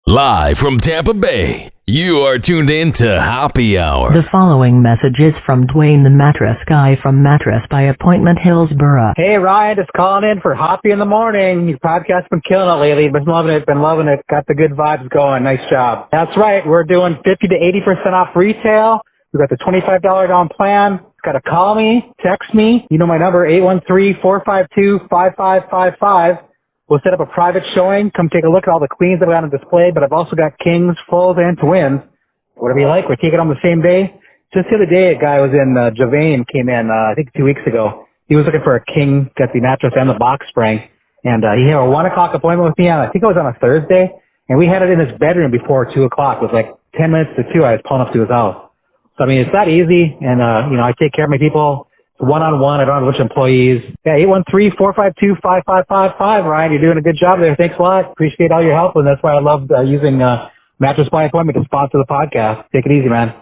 Live from Tampa Bay, you are tuned in to Hoppe Hour. The following message is from Dwayne the Mattress Guy from Mattress by Appointment, Hillsborough. Hey, Ryan, just calling in for Hoppe in the Morning. Your podcast's been killing it lately. Been loving it. Got the good vibes going. Nice job. That's right. We're doing 50 to 80% off retail. We've got the $25 down plan. Got to call me, text me. You know my number, 813-452-5555. We'll set up a private showing. Come take a look at all the queens that we got on display, but I've also got kings, fulls, and twins. Whatever you like. We're taking on the same day. Just the other day, a guy was in Javane, came in, I think 2 weeks ago. He was looking for a king, got the mattress and the box spring. And he had a 1 o'clock appointment with me on, I think it was on a Thursday. And we had it in his bedroom before 2 o'clock. It was like 10 minutes to 2. I was pulling up to his house. So, I mean, it's that easy. And, I take care of my people. One-on-one. I don't have a bunch of employees. Yeah, 813-452-5555, Ryan. You're doing a good job there. Thanks a lot. Appreciate all your help, and that's why I love using Mattress by Appointment to sponsor the podcast. Take it easy, man.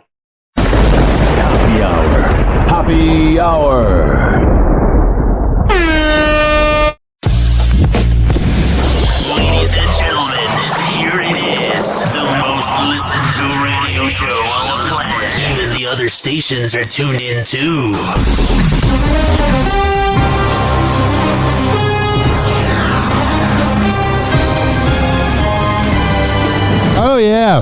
Hoppe Hour. Hoppe Hour. Ladies and gentlemen, here it is. The most listened to radio show on the planet. Even the other stations are tuned in too. Oh, yeah.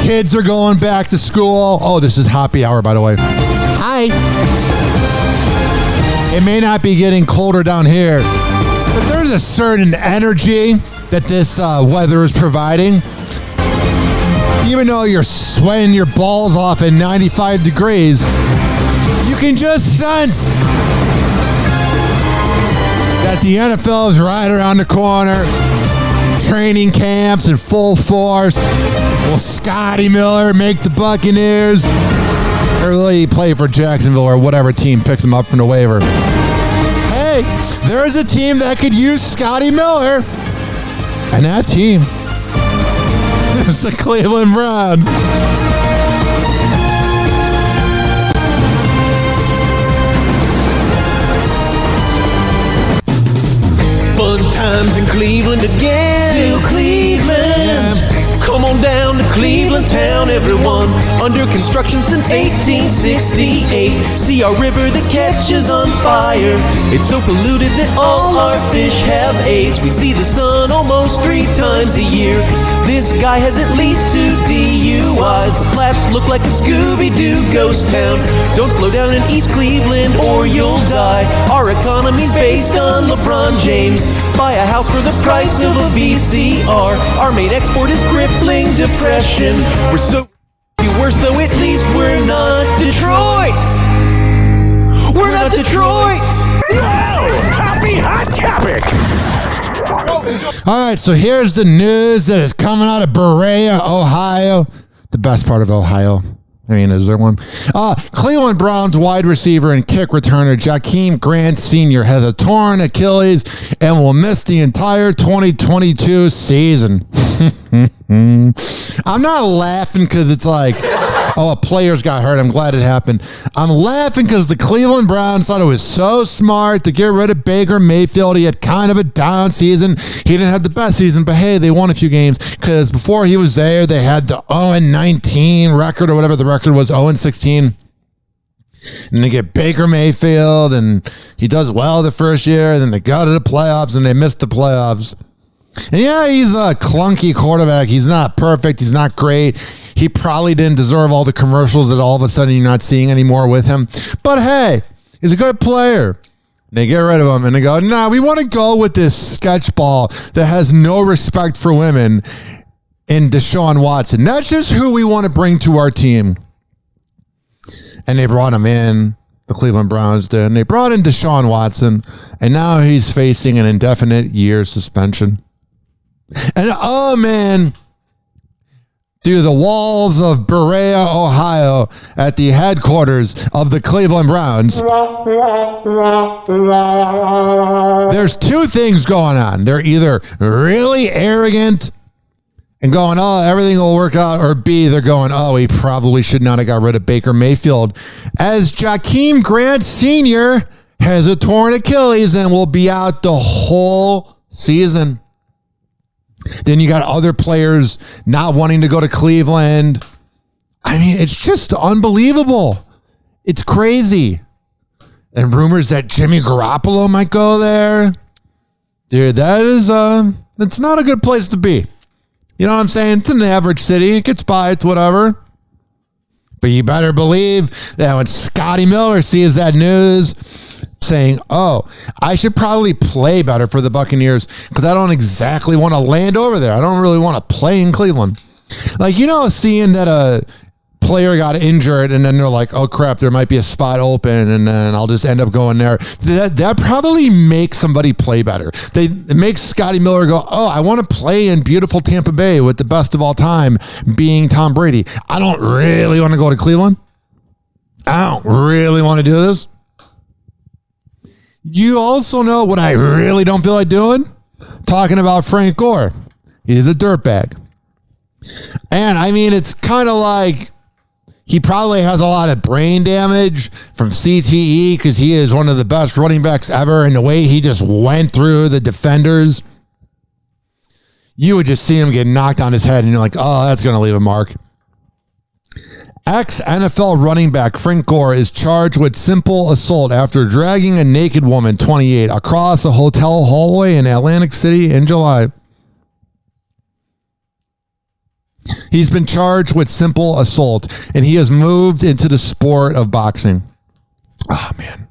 Kids are going back to school. Oh, this is Hoppe Hour, by the way. Hi. It may not be getting colder down here, but there's a certain energy that this weather is providing. Even though you're sweating your balls off at 95 degrees, you can just sense that the NFL is right around the corner. Training camps in full force. Will Scotty Miller make the Buccaneers? Or will he play for Jacksonville or whatever team picks him up from the waiver? Hey, there's a team that could use Scotty Miller. And that team is the Cleveland Browns. Fun times in Cleveland again. Still Cleveland. Yeah. Come on down to Cleveland town, everyone. Under construction since 1868. See our river that catches on fire. It's so polluted that all our fish have AIDS. We see the sun almost 3 times a year. This guy has at least 2 DUIs. The flats look like a Scooby-Doo ghost town. Don't slow down in East Cleveland or you'll die. Our economy's based on LeBron James. Buy a house for the price of a VCR. Our main export is crippling depression. We're so worse, though at least we're not Detroit. We're not Detroit. Whoa! Happy hot topic! All right, so here's the news that is coming out of Berea, Ohio. The best part of Ohio. I mean, is there one? Cleveland Browns wide receiver and kick returner Jakeem Grant Sr. has a torn Achilles and will miss the entire 2022 season. I'm not laughing because it's like, oh, a player's got hurt. I'm glad it happened. I'm laughing because the Cleveland Browns thought it was so smart to get rid of Baker Mayfield. He had kind of a down season. He didn't have the best season, but hey, they won a few games because before he was there, they had the 0-19 record or whatever the record was, 0-16. And they get Baker Mayfield, and he does well the first year, and then they go to the playoffs, and they missed the playoffs. And yeah, he's a clunky quarterback. He's not perfect. He's not great. He probably didn't deserve all the commercials that all of a sudden you're not seeing anymore with him. But hey, he's a good player. They get rid of him, and they go, nah, we want to go with this sketch ball that has no respect for women in Deshaun Watson. That's just who we want to bring to our team. And they brought him in. The Cleveland Browns did. And they brought in Deshaun Watson, and now he's facing an indefinite year suspension. And oh man, through the walls of Berea, Ohio, at the headquarters of the Cleveland Browns, there's 2 things going on. They're either really arrogant and going, oh, everything will work out, or B, they're going, oh, we probably should not have got rid of Baker Mayfield, as Jakeem Grant Sr. has a torn Achilles and will be out the whole season. Then you got other players not wanting to go to Cleveland. I mean, it's just unbelievable. It's crazy. And rumors that Jimmy Garoppolo might go there. Dude, that's not a good place to be. You know what I'm saying? It's an average city. It gets by. It's whatever. But you better believe that when Scotty Miller sees that news saying, oh, I should probably play better for the Buccaneers because I don't exactly want to land over there. I don't really want to play in Cleveland. Like, you know, seeing that a player got injured and then they're like, oh crap, there might be a spot open and then I'll just end up going there. That probably makes somebody play better. It makes Scotty Miller go, oh, I want to play in beautiful Tampa Bay with the best of all time being Tom Brady. I don't really want to go to Cleveland. I don't really want to do this. You also know what I really don't feel like doing? Talking about Frank Gore. He's a dirtbag. And I mean, it's kind of like he probably has a lot of brain damage from CTE because he is one of the best running backs ever. And the way he just went through the defenders, you would just see him get knocked on his head and you're like, oh, that's going to leave a mark. Ex-NFL running back Frank Gore is charged with simple assault after dragging a naked woman, 28, across a hotel hallway in Atlantic City in July. He's been charged with simple assault, and he has moved into the sport of boxing. Oh, man.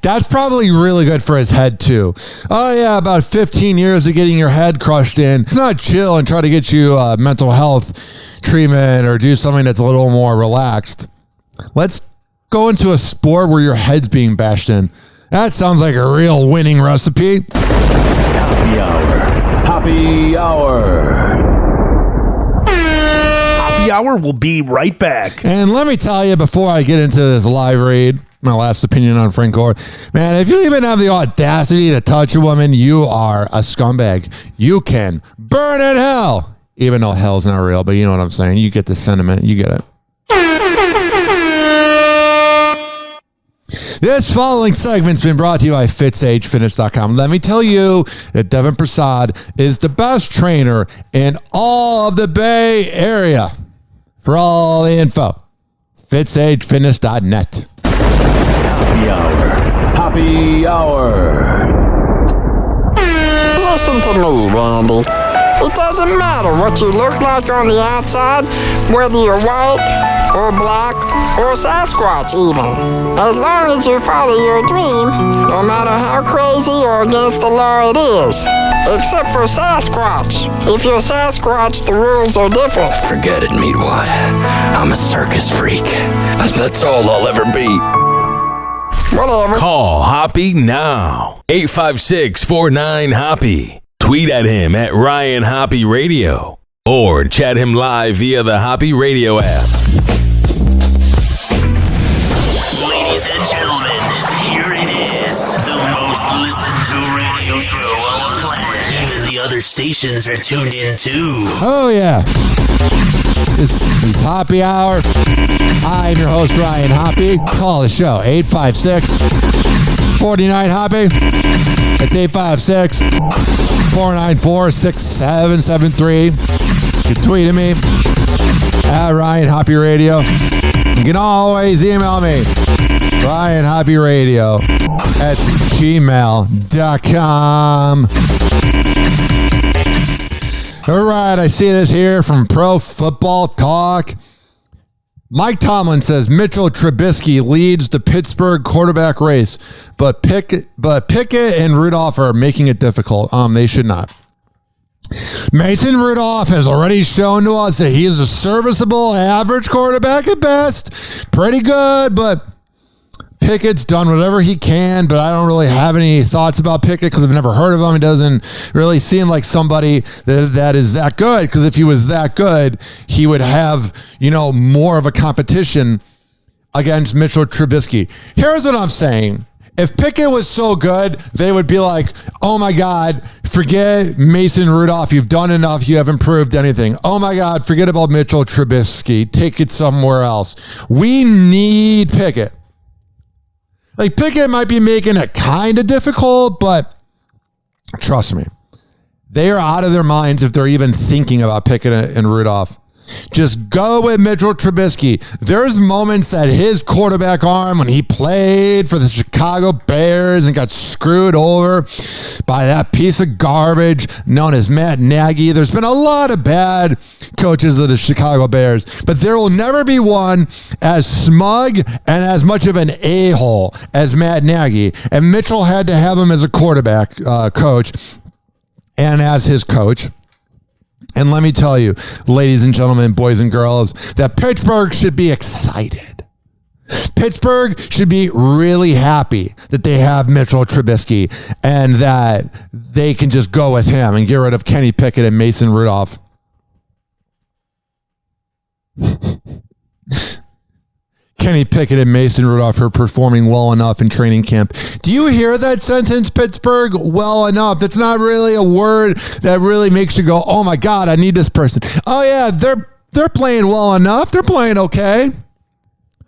That's probably really good for his head, too. Oh, yeah, about 15 years of getting your head crushed in. It's not chill and try to get you mental health treatment or do something that's a little more relaxed. Let's go into a sport where your head's being bashed in. That sounds like a real winning recipe. Happy Hour. Happy Hour. Happy Hour will be right back. And let me tell you, before I get into this live read, my last opinion on Frank Gore, man, if you even have the audacity to touch a woman, you are a scumbag. You can burn in hell. Even though hell's not real, but you know what I'm saying. You get the sentiment. You get it. This following segment's been brought to you by FitzAgeFitness.com. Let me tell you that Devin Prasad is the best trainer in all of the Bay Area. For all the info, FitzAgeFitness.net. Happy Hour. Happy Hour. Listen to me, Randy. It doesn't matter what you look like on the outside, whether you're white or black or Sasquatch even. As long as you follow your dream, no matter how crazy or against the law it is. Except for Sasquatch. If you're Sasquatch, the rules are different. Forget it, Meatwad. I'm a circus freak. And that's all I'll ever be. Whatever. Call Hoppe now. 856-49-HOPPE. Tweet at him at Ryan Hoppe Radio. Or chat him live via the Hoppe Radio app. Ladies and gentlemen, here it is. The most listened to radio show on the planet. Even the other stations are tuned in too. Oh, yeah. This is Happy Hour. I'm your host, Ryan Hoppe. Call the show, 856-49-HOPPE. It's 856-494-6773. You can tweet at me at Ryan Hoppe Radio. You can always email me, RyanHoppeRadio at gmail.com. All right, I see this here from Pro Football Talk. Mike Tomlin says Mitchell Trubisky leads the Pittsburgh quarterback race, but Pickett and Rudolph are making it difficult. They should not. Mason Rudolph has already shown to us that he is a serviceable, average quarterback at best. Pretty good, but Pickett's done whatever he can, but I don't really have any thoughts about Pickett because I've never heard of him. He doesn't really seem like somebody that is that good, because if he was that good, he would have, more of a competition against Mitchell Trubisky. Here's what I'm saying. If Pickett was so good, they would be like, oh my God, forget Mason Rudolph. You've done enough. You haven't proved anything. Oh my God, forget about Mitchell Trubisky. Take it somewhere else. We need Pickett. Like, Pickett might be making it kind of difficult, but trust me, They are out of their minds if they're even thinking about picking and Rudolph. Just go with Mitchell Trubisky. There's moments at his quarterback arm when he played for the Chicago Bears and got screwed over by that piece of garbage known as Matt Nagy. There's been a lot of bad coaches of the Chicago Bears, but there will never be one as smug and as much of an a-hole as Matt Nagy. And Mitchell had to have him as a quarterback coach and as his coach. And let me tell you, ladies and gentlemen, boys and girls, that Pittsburgh should be excited. Pittsburgh should be really happy that they have Mitchell Trubisky and that they can just go with him and get rid of Kenny Pickett and Mason Rudolph. Kenny Pickett and Mason Rudolph are performing well enough in training camp. Do you hear that sentence, Pittsburgh? Well enough. That's not really a word that really makes you go, oh my God, I need this person. Oh yeah, they're playing well enough. They're playing okay.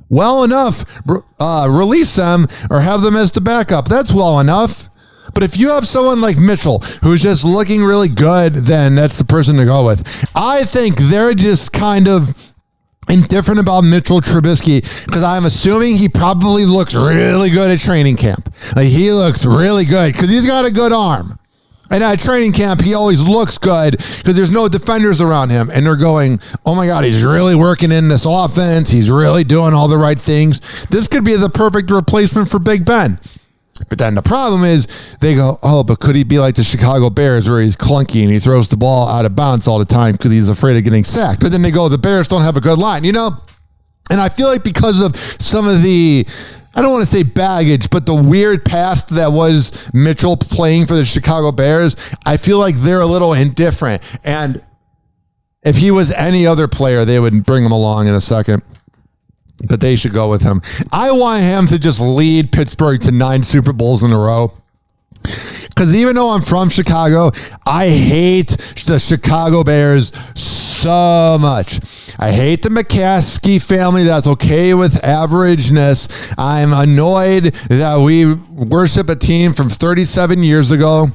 Well enough. Release them or have them as the backup. That's well enough. But if you have someone like Mitchell who's just looking really good, then that's the person to go with. I think they're just kind of indifferent about Mitchell Trubisky because I'm assuming he probably looks really good at training camp. Like he looks really good because he's got a good arm. And at training camp, he always looks good because there's no defenders around him. And they're going, oh my God, he's really working in this offense. He's really doing all the right things. This could be the perfect replacement for Big Ben. But then the problem is they go, oh, but could he be like the Chicago Bears where he's clunky and he throws the ball out of bounds all the time because he's afraid of getting sacked? But then they go, the Bears don't have a good line, you know? And I feel like because of some of the, I don't want to say baggage, but the weird past that was Mitchell playing for the Chicago Bears, I feel like they're a little indifferent. And if he was any other player, they would bring him along in a second. But they should go with him. I want him to just lead Pittsburgh to 9 Super Bowls in a row. Because even though I'm from Chicago, I hate the Chicago Bears so much. I hate the McCaskey family that's okay with averageness. I'm annoyed that we worship a team from 37 years ago,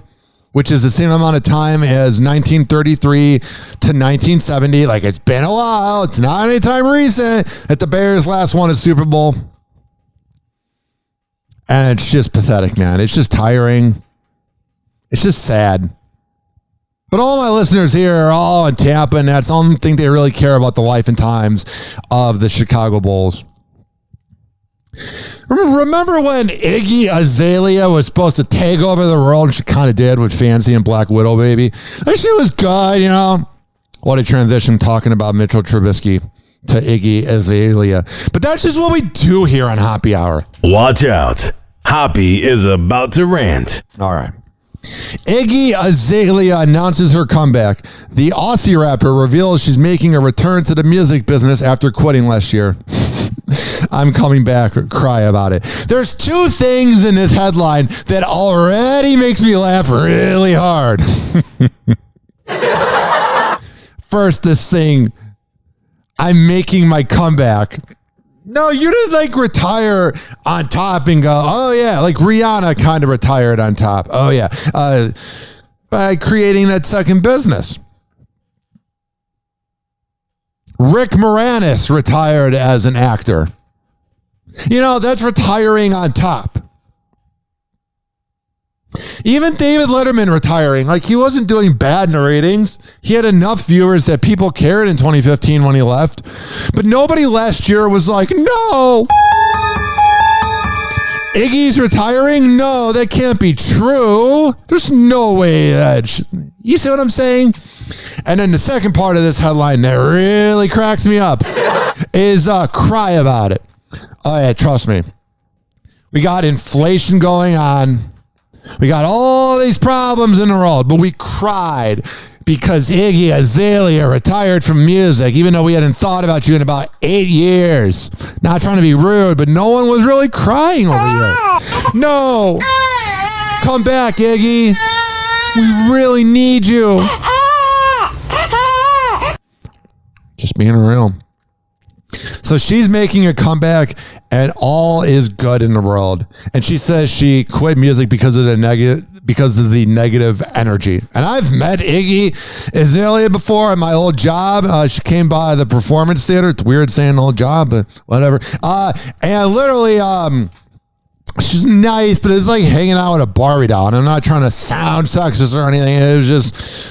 which is the same amount of time as 1933 to 1970. Like, it's been a while. It's not any time recent that the Bears last won a Super Bowl. And it's just pathetic, man. It's just tiring. It's just sad. But all my listeners here are all in Tampa, and that's the only thing they really care about, the life and times of the Chicago Bulls. Remember when Iggy Azalea was supposed to take over the world, and she kind of did with Fancy and Black Widow, baby? That shit was good, you know? What a transition talking about Mitchell Trubisky to Iggy Azalea. But that's just what we do here on Hoppe Hour. Watch out. Hoppe is about to rant. All right. Iggy Azalea announces her comeback. The Aussie rapper reveals she's making a return to the music business after quitting last year. I'm coming back, cry about it. There's 2 things in this headline that already makes me laugh really hard. First, this thing, I'm making my comeback. No, you didn't like retire on top and go, oh yeah, like Rihanna kind of retired on top. Oh yeah, by creating that second business. Rick Moranis retired as an actor. You know, that's retiring on top. Even David Letterman retiring, like he wasn't doing bad in the ratings. He had enough viewers that people cared in 2015 when he left. But nobody last year was like, no. Iggy's retiring? No, that can't be true. There's no way that... You see what I'm saying? And then the second part of this headline that really cracks me up is cry about it. Oh yeah, trust me. We got inflation going on. We got all these problems in the world, but we cried because Iggy Azalea retired from music, even though we hadn't thought about you in about 8 years. Not trying to be rude, but no one was really crying over you. No. Come back, Iggy. We really need you. Just being real. So she's making a comeback and all is good in the world. And she says she quit music because of the because of the negative energy. And I've met Iggy Azalea before at my old job. She came by the Performance Theater. It's weird saying old job, but whatever. And literally, she's nice, but it's like hanging out with a Barbie doll. And I'm not trying to sound sexist or anything. It was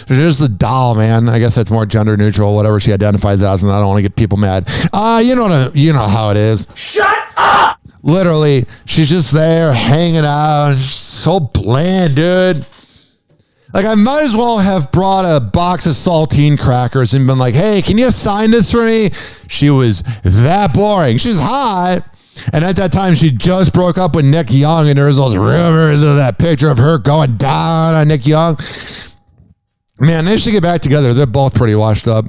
just a doll, man. I guess that's more gender neutral, whatever she identifies as, and I don't want to get people mad. You know how it is. Shut up! Literally, she's just there hanging out. So bland, dude. Like, I might as well have brought a box of saltine crackers and been like, hey, can you sign this for me? She was that boring. She's hot. And at that time, she just broke up with Nick Young, and there was those rumors of that picture of her going down on Nick Young. Man, they should get back together. They're both pretty washed up.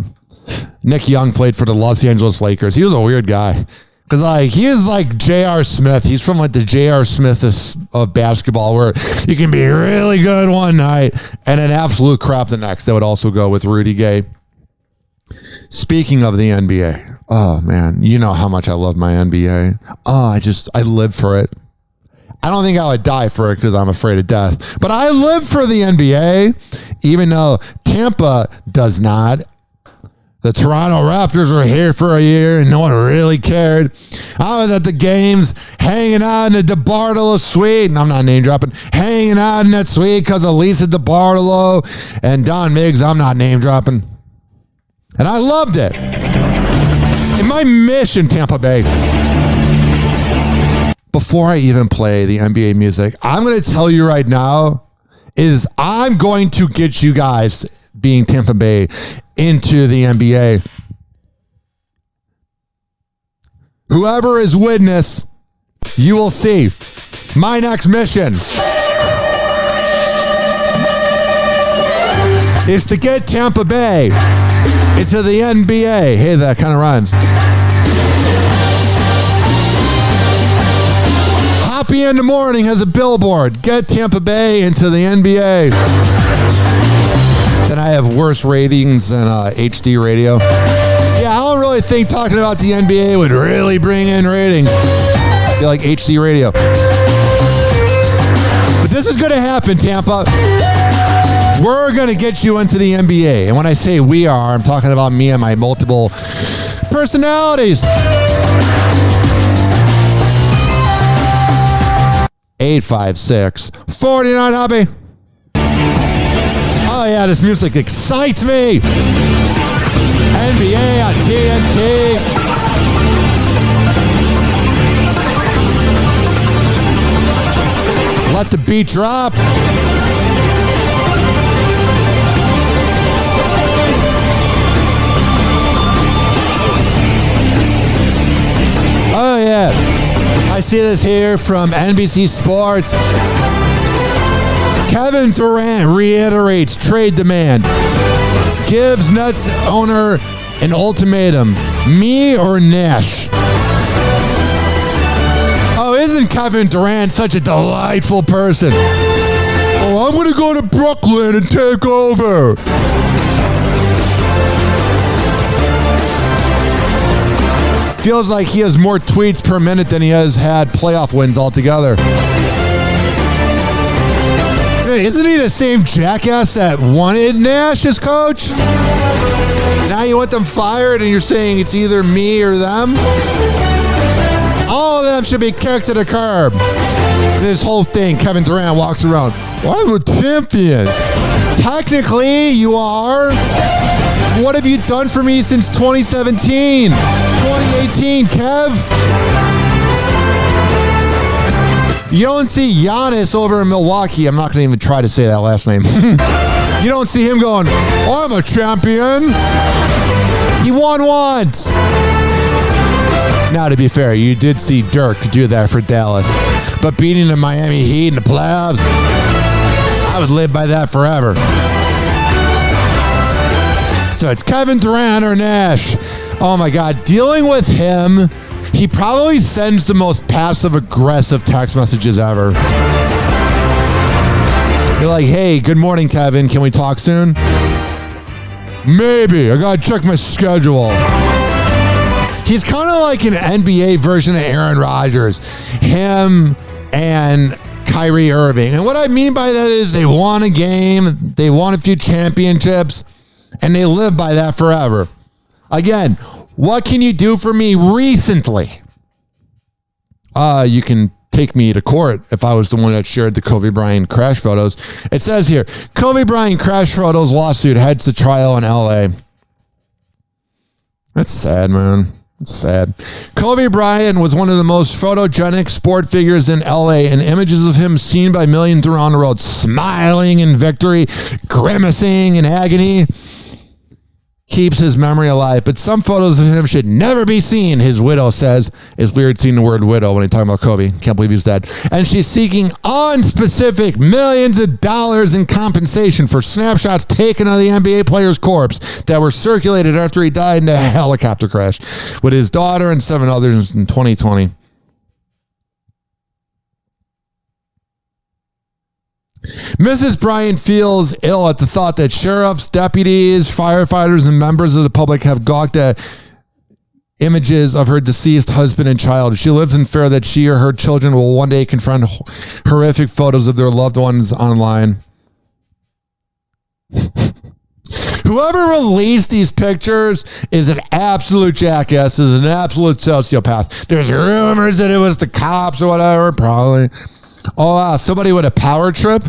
Nick Young played for the Los Angeles Lakers. He was a weird guy. Because, like, he is like J.R. Smith. He's from, like, the J.R. Smith of basketball, where you can be really good one night and an absolute crap the next. That would also go with Rudy Gay. Speaking of the NBA, oh, man, you know how much I love my NBA. Oh, I live for it. I don't think I would die for it because I'm afraid of death. But I live for the NBA, even though Tampa does not. The Toronto Raptors were here for a year and no one really cared. I was at the games hanging out in the DeBartolo suite, and I'm not name dropping, hanging out in that suite because of Lisa DeBartolo and Don Miggs. I'm not name dropping. And I loved it. And my mission, Tampa Bay, before I even play the NBA music, I'm going to tell you right now is I'm going to get you guys, being Tampa Bay, into the NBA. Whoever is witness, you will see. My next mission is to get Tampa Bay into the NBA. Hey, that kind of rhymes. Hoppe In The Morning has a billboard. Get Tampa Bay into the NBA. Then I have worse ratings than HD radio. Yeah, I don't really think talking about the NBA would really bring in ratings. I feel like HD radio. But this is going to happen, Tampa. We're going to get you into the NBA. And when I say we are, I'm talking about me and my multiple personalities. 856-49 Hoppe. Oh yeah, this music excites me. NBA on TNT. Let the beat drop. Oh yeah, I see this here from NBC Sports. Kevin Durant reiterates trade demand. Gives Nets owner an ultimatum. Me or Nash? Oh, isn't Kevin Durant such a delightful person? Oh, I'm going to go to Brooklyn and take over. Feels like he has more tweets per minute than he has had playoff wins altogether. Hey, isn't he the same jackass that wanted Nash as coach? Now you want them fired and you're saying it's either me or them? All of them should be kicked to the curb. This whole thing, Kevin Durant walks around, well, I'm a champion. Technically, you are. What have you done for me since 2017? 2018, Kev? You don't see Giannis over in Milwaukee. I'm not going to even try to say that last name. You don't see him going, I'm a champion. He won once. Now, to be fair, you did see Dirk do that for Dallas. But beating the Miami Heat in the playoffs, I would live by that forever. So it's Kevin Durant or Nash. Oh my God, dealing with him, he probably sends the most passive-aggressive text messages ever. You're like, hey, good morning, Kevin. Can we talk soon? Maybe. I gotta check my schedule. He's kind of like an NBA version of Aaron Rodgers. Him and Kyrie Irving. And what I mean by that is they won a game, they won a few championships, and they live by that forever. Again, what can you do for me recently? You can take me to court if I was the one that shared the Kobe Bryant crash photos. It says here, Kobe Bryant crash photos lawsuit heads to trial in LA. That's sad, man. It's sad. Kobe Bryant was one of the most photogenic sport figures in LA, and images of him seen by millions around the world, smiling in victory, grimacing in agony, keeps his memory alive. But some photos of him should never be seen, his widow says. It's weird seeing the word widow when he's talking about Kobe. Can't believe he's dead. And she's seeking unspecific millions of dollars in compensation for snapshots taken of the NBA player's corpse that were circulated after he died in a helicopter crash with his daughter and 7 others in 2020. Mrs. Bryant feels ill at the thought that sheriffs, deputies, firefighters, and members of the public have gawked at images of her deceased husband and child. She lives in fear that she or her children will one day confront horrific photos of their loved ones online. Whoever released these pictures is an absolute jackass, is an absolute sociopath. There's rumors that it was the cops or whatever, probably. Oh, wow, somebody with a power trip,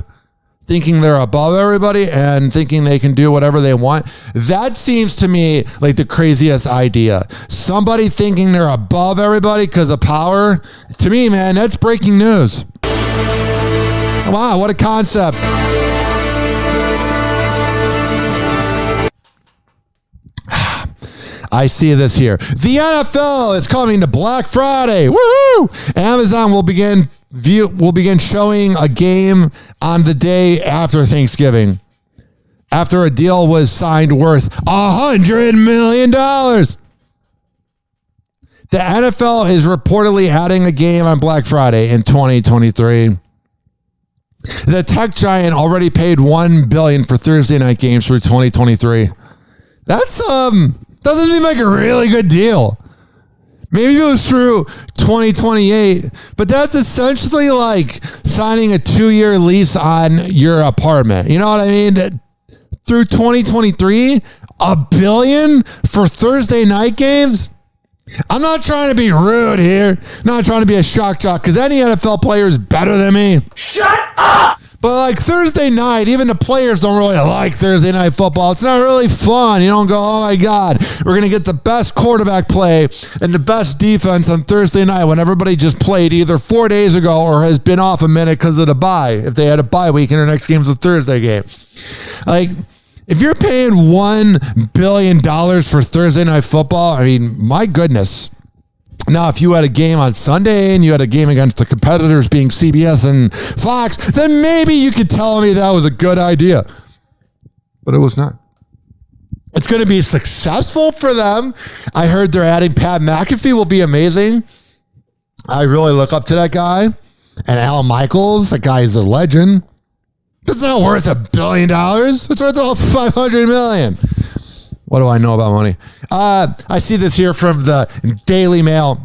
thinking they're above everybody and thinking they can do whatever they want. That seems to me like the craziest idea. Somebody thinking they're above everybody because of power. To me, man, that's breaking news. Wow, what a concept. I see this here. The NFL is coming to Black Friday. Woohoo! Amazon will begin showing a game on the day after Thanksgiving, after a deal was signed worth $100 million. The NFL is reportedly adding a game on Black Friday in 2023. The tech giant already paid $1 billion for Thursday night games for 2023. That's doesn't seem like a really good deal. Maybe it was through 2028, but that's essentially like signing a 2-year lease on your apartment. You know what I mean? Through 2023, $1 billion for Thursday night games? I'm not trying to be rude here. Not trying to be a shock jock, because any NFL player is better than me. Shut up! But like Thursday night, even the players don't really like Thursday night football. It's not really fun. You don't go, oh my God, we're going to get the best quarterback play and the best defense on Thursday night when everybody just played either 4 days ago or has been off a minute because of the bye. If they had a bye week and their next game's a Thursday game. Like, if you're paying $1 billion for Thursday night football, I mean, my goodness. Now, if you had a game on Sunday and you had a game against the competitors being CBS and Fox, then maybe you could tell me that was a good idea. But it was not. It's going to be successful for them. I heard they're adding Pat McAfee will be amazing. I really look up to that guy. And Al Michaels, that guy is a legend. That's not worth $1 billion. It's worth about $500 million. What do I know about money? I see this here from the Daily Mail.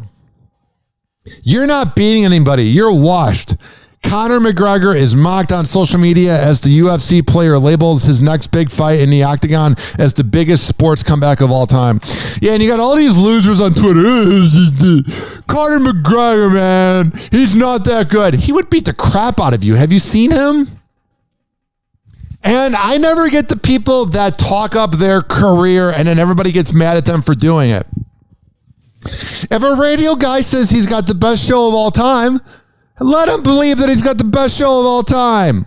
You're not beating anybody. You're washed. Conor McGregor is mocked on social media as the UFC player labels his next big fight in the octagon as the biggest sports comeback of all time. Yeah, and you got all these losers on Twitter. Conor McGregor, man, he's not that good. He would beat the crap out of you. Have you seen him? And I never get the people that talk up their career and then everybody gets mad at them for doing it. If a radio guy says he's got the best show of all time, let him believe that he's got the best show of all time.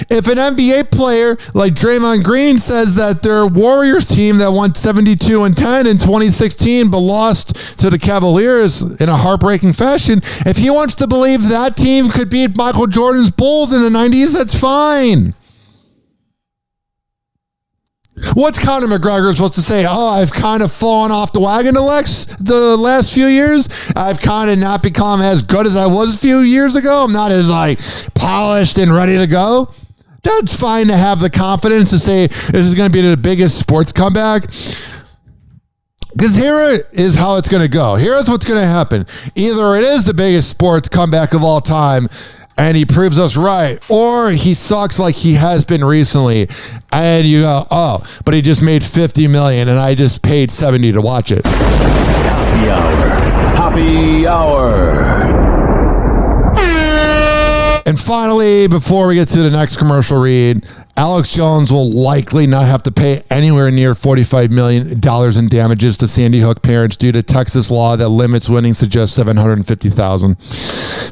If an NBA player like Draymond Green says that their Warriors team that won 72-10 in 2016 but lost to the Cavaliers in a heartbreaking fashion, if he wants to believe that team could beat Michael Jordan's Bulls in the 90s, that's fine. What's Conor McGregor supposed to say? Oh, I've kind of fallen off the wagon the last few years. I've kind of not become as good as I was a few years ago. I'm not as like polished and ready to go. That's fine to have the confidence to say this is going to be the biggest sports comeback. Because here is how it's going to go. Here's what's going to happen. Either it is the biggest sports comeback of all time, and he proves us right, or he sucks like he has been recently, and you go, oh, but he just made $50 million and I just paid $70 to watch it. Hoppe Hour. Hoppe Hour. And finally, before we get to the next commercial read, Alex Jones will likely not have to pay anywhere near $45 million in damages to Sandy Hook parents due to Texas law that limits winnings to just $750,000.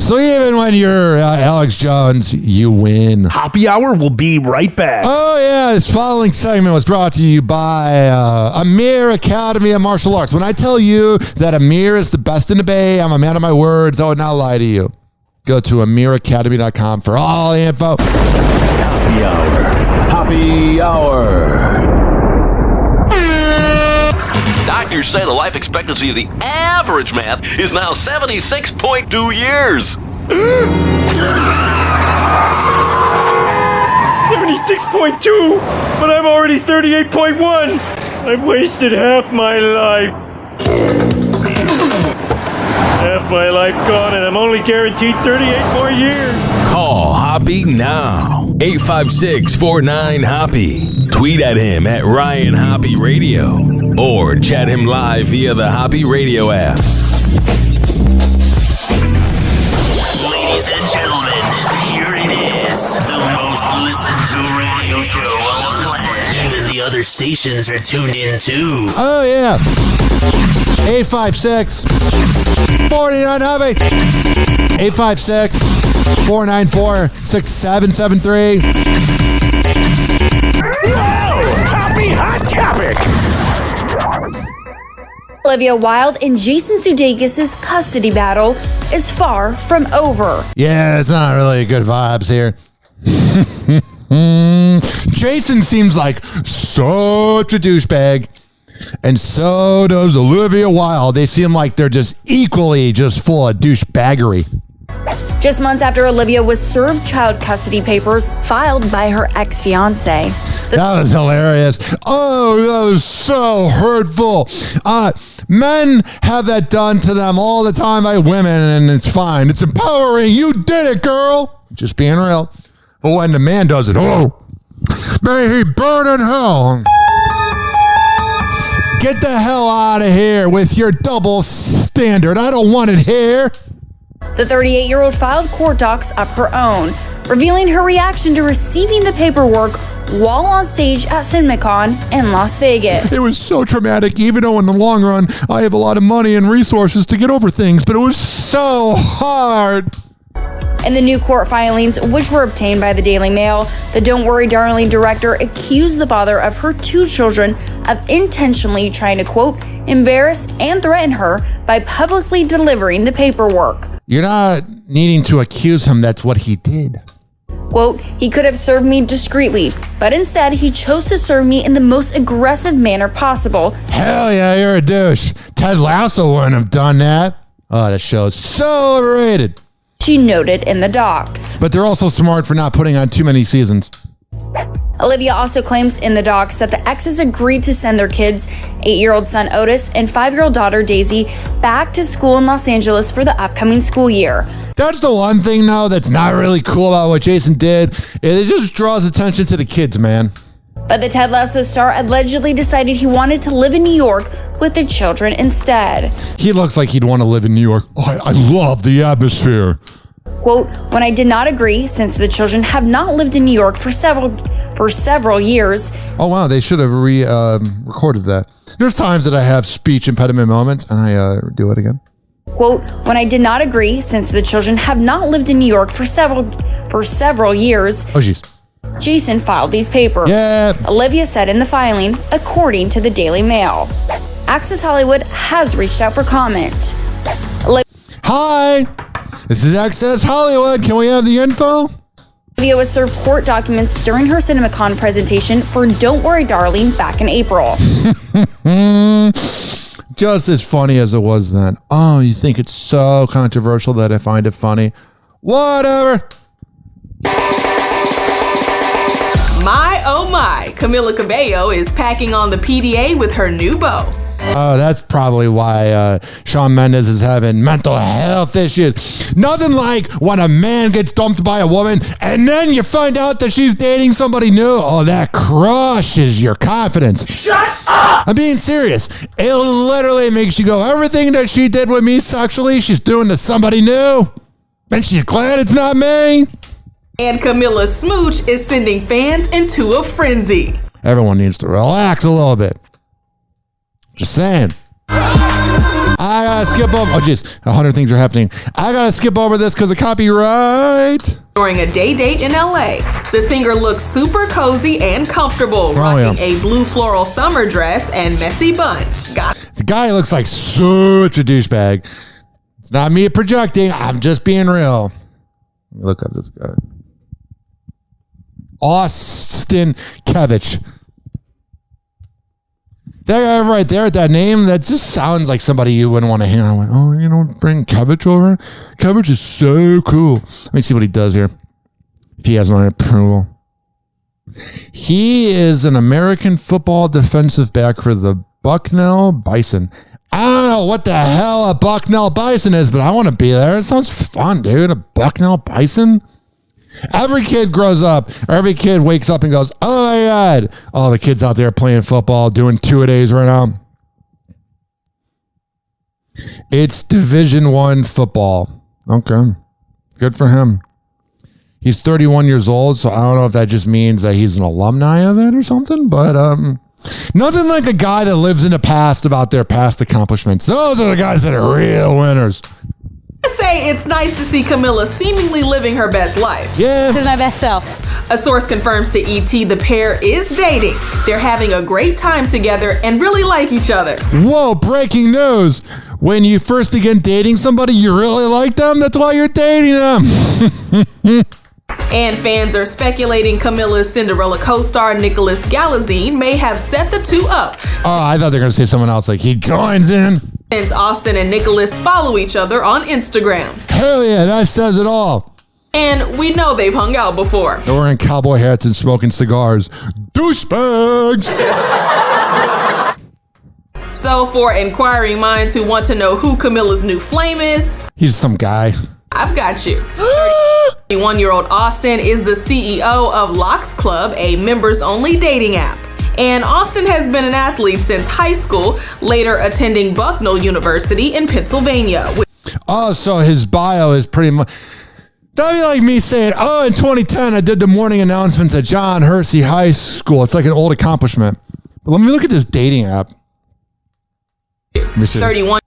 So even when you're Alex Jones, you win. Hoppe Hour will be right back. Oh, yeah. This following segment was brought to you by Amir Academy of Martial Arts. When I tell you that Amir is the best in the Bay, I'm a man of my words. I would not lie to you. Go to amiracademy.com for all the info. Hoppe Hour. Hoppe Hour. Doctors say the life expectancy of the average man is now 76.2 years. 76.2, but I'm already 38.1. I've wasted half my life. Half my life gone, and I'm only guaranteed 38 more years. Call Hoppe now. 856-49-HOPPE. Tweet at him at Ryan Hoppe Radio. Or chat him live via the Hoppe Radio app. Ladies and gentlemen, here it is. The most listened to radio show on the planet. Even the other stations are tuned in too. Oh, yeah. 856-49-HOPPE. 856-494-6773. Whoa! Hoppe Hot Topic! Olivia Wilde and Jason Sudeikis' custody battle is far from over. Yeah, it's not really good vibes here. Jason seems like such a douchebag. And so does Olivia Wilde. They seem like they're just equally just full of douchebaggery. Just months after Olivia was served child custody papers filed by her ex-fiance. That was hilarious. Oh, that was so hurtful. Men have that done to them all the time by women, and it's fine. It's empowering. You did it, girl. Just being real. But when the man does it, oh, may he burn in hell. Get the hell out of here with your double standard. I don't want it here. The 38-year-old filed court docs of her own, revealing her reaction to receiving the paperwork while on stage at CinemaCon in Las Vegas. It was so traumatic, even though in the long run, I have a lot of money and resources to get over things, but it was so hard. In the new court filings, which were obtained by the Daily Mail, the Don't Worry Darling director accused the father of her two children of intentionally trying to, quote, embarrass and threaten her by publicly delivering the paperwork. You're not needing to accuse him. That's what he did. Quote, he could have served me discreetly, but instead he chose to serve me in the most aggressive manner possible. Hell yeah, you're a douche. Ted Lasso wouldn't have done that. Oh, that show's so overrated. She noted in the docs. But they're also smart for not putting on too many seasons. Olivia also claims in the docs that the exes agreed to send their kids, 8-year-old son Otis and 5-year-old daughter Daisy, back to school in Los Angeles for the upcoming school year. That's the one thing, though, that's not really cool about what Jason did. It just draws attention to the kids, man. But the Ted Lasso star allegedly decided he wanted to live in New York with the children instead. He looks like he'd want to live in New York. Oh, I love the atmosphere. Quote, when I did not agree, since the children have not lived in New York for several years. Oh, wow, they should have recorded that. There's times that I have speech impediment moments, and I do it again. Quote, when I did not agree, since the children have not lived in New York for several years. Oh, jeez. Jason filed these papers. Yeah. Olivia said in the filing, according to the Daily Mail. Access Hollywood has reached out for comment. Hi, this is Access Hollywood. Can we have the info? Olivia was served court documents during her CinemaCon presentation for Don't Worry Darling back in April. Just as funny as it was then. Oh, you think it's so controversial that I find it funny? Whatever. My, oh my, Camila Cabello is packing on the PDA with her new beau. Oh, that's probably why Shawn Mendes is having mental health issues. Nothing like when a man gets dumped by a woman and then you find out that she's dating somebody new. Oh, that crushes your confidence. Shut up! I'm being serious. It literally makes you go, everything that she did with me sexually, she's doing to somebody new. And she's glad it's not me. And Camilla's smooch is sending fans into a frenzy. Everyone needs to relax a little bit. Just saying. I gotta skip over. Oh, jeez. 100 things are happening. I gotta skip over this because of copyright. During a day date in LA, the singer looks super cozy and comfortable, rocking a blue floral summer dress and messy bun. The guy looks like such a douchebag. It's not me projecting. I'm just being real. Let me look up this guy. Austin Kevich. That guy right there, that name, that just sounds like somebody you wouldn't want to hang out with. Oh, you know, bring Kevich over? Kevich is so cool. Let me see what he does here. If he has my approval. He is an American football defensive back for the Bucknell Bison. I don't know what the hell a Bucknell Bison is, but I want to be there. It sounds fun, dude. A Bucknell Bison? Every kid grows up, or every kid wakes up and goes, oh my God. All the kids out there playing football, doing two-a-days right now. It's Division I football. Okay. Good for him. He's 31 years old, so I don't know if that just means that he's an alumni of it or something, but nothing like a guy that lives in the past about their past accomplishments. Those are the guys that are real winners. I say it's nice to see Camilla seemingly living her best life. Yeah. This is my best self. A source confirms to ET the pair is dating. They're having a great time together and really like each other. Whoa, breaking news. When you first begin dating somebody, you really like them? That's why you're dating them. And fans are speculating Camilla's Cinderella co-star Nicholas Galitzine may have set the two up. Oh, I thought they were going to say someone else, like he joins in. Since Austin and Nicholas follow each other on Instagram. Hell yeah, that says it all. And we know they've hung out before. They're wearing cowboy hats and smoking cigars. Douchebags! So for inquiring minds who want to know who Camilla's new flame is, he's some guy. I've got you. 31-year-old Austin is the CEO of Locks Club, a members-only dating app. And Austin has been an athlete since high school, later attending Bucknell University in Pennsylvania. Oh, so his bio is pretty much... That'd be like me saying, oh, in 2010, I did the morning announcements at John Hersey High School. It's like an old accomplishment. But let me look at this dating app. 31.